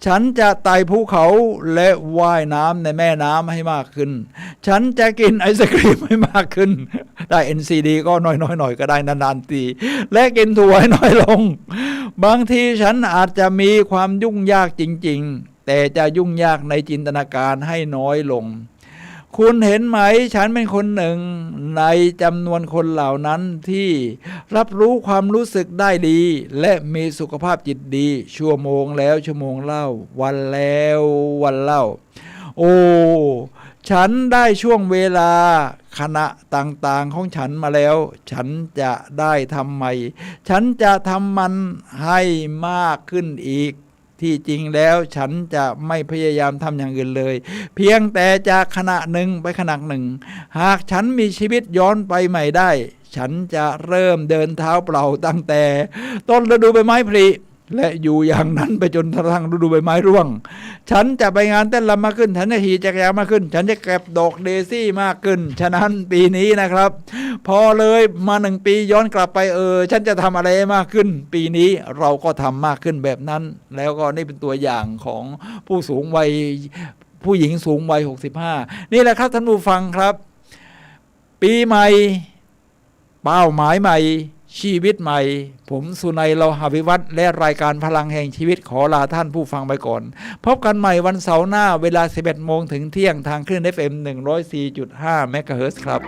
ฉันจะไต่ภูเขาและว่ายน้ำในแม่น้ำให้มากขึ้นฉันจะกินไอศกรีมให้มากขึ้นได้ NCD ก็น้อยหน่อยก็ได้นานๆทีและกินถั่วให้น้อยลงบางทีฉันอาจจะมีความยุ่งยากจริงๆ แต่จะยุ่งยากในจินตนาการให้น้อยลงคุณเห็นไหมฉันเป็นคนหนึ่งในจำนวนคนเหล่านั้นที่รับรู้ความรู้สึกได้ดีและมีสุขภาพจิตดีชั่วโมงแล้วชั่วโมงเล่าวันแล้ววันเล่าโอ้ฉันได้ช่วงเวลาขณะต่างๆของฉันมาแล้วฉันจะได้ทำใหม่ฉันจะทำมันให้มากขึ้นอีกที่จริงแล้วฉันจะไม่พยายามทำอย่างอื่นเลยเพียงแต่จากขณะหนึ่งไปขณะหนึ่งหากฉันมีชีวิตย้อนไปใหม่ได้ฉันจะเริ่มเดินเท้าเปล่าตั้งแต่ต้นฤดูใบไม้ผลิและอยู่อย่างนั้นไปจนกระทั่งฤดูใบไม้ร่วงฉันจะไปงานเต้นรำมากขึ้นฉันจะขี่จักรยานมากขึ้นฉันจะเก็บดอกเดซี่มากขึ้นฉะนั้นปีนี้นะครับพอเลยมา1 ปีย้อนกลับไปฉันจะทำอะไรมากขึ้นปีนี้เราก็ทำมากขึ้นแบบนั้นแล้วก็นี่เป็นตัวอย่างของผู้สูงวัยผู้หญิงสูงวัย65นี่แหละครับท่านผู้ฟังครับปีใหม่เป้าหมายใหม่ชีวิตใหม่ผมสุนัยเลาหะวิวัฒน์และรายการพลังแห่งชีวิตขอลาท่านผู้ฟังไปก่อนพบกันใหม่วันเสาร์หน้าเวลา 11 โมงถึงเที่ยงทางคลื่น FM 104.5 เมกะเฮิรตซ์ครับ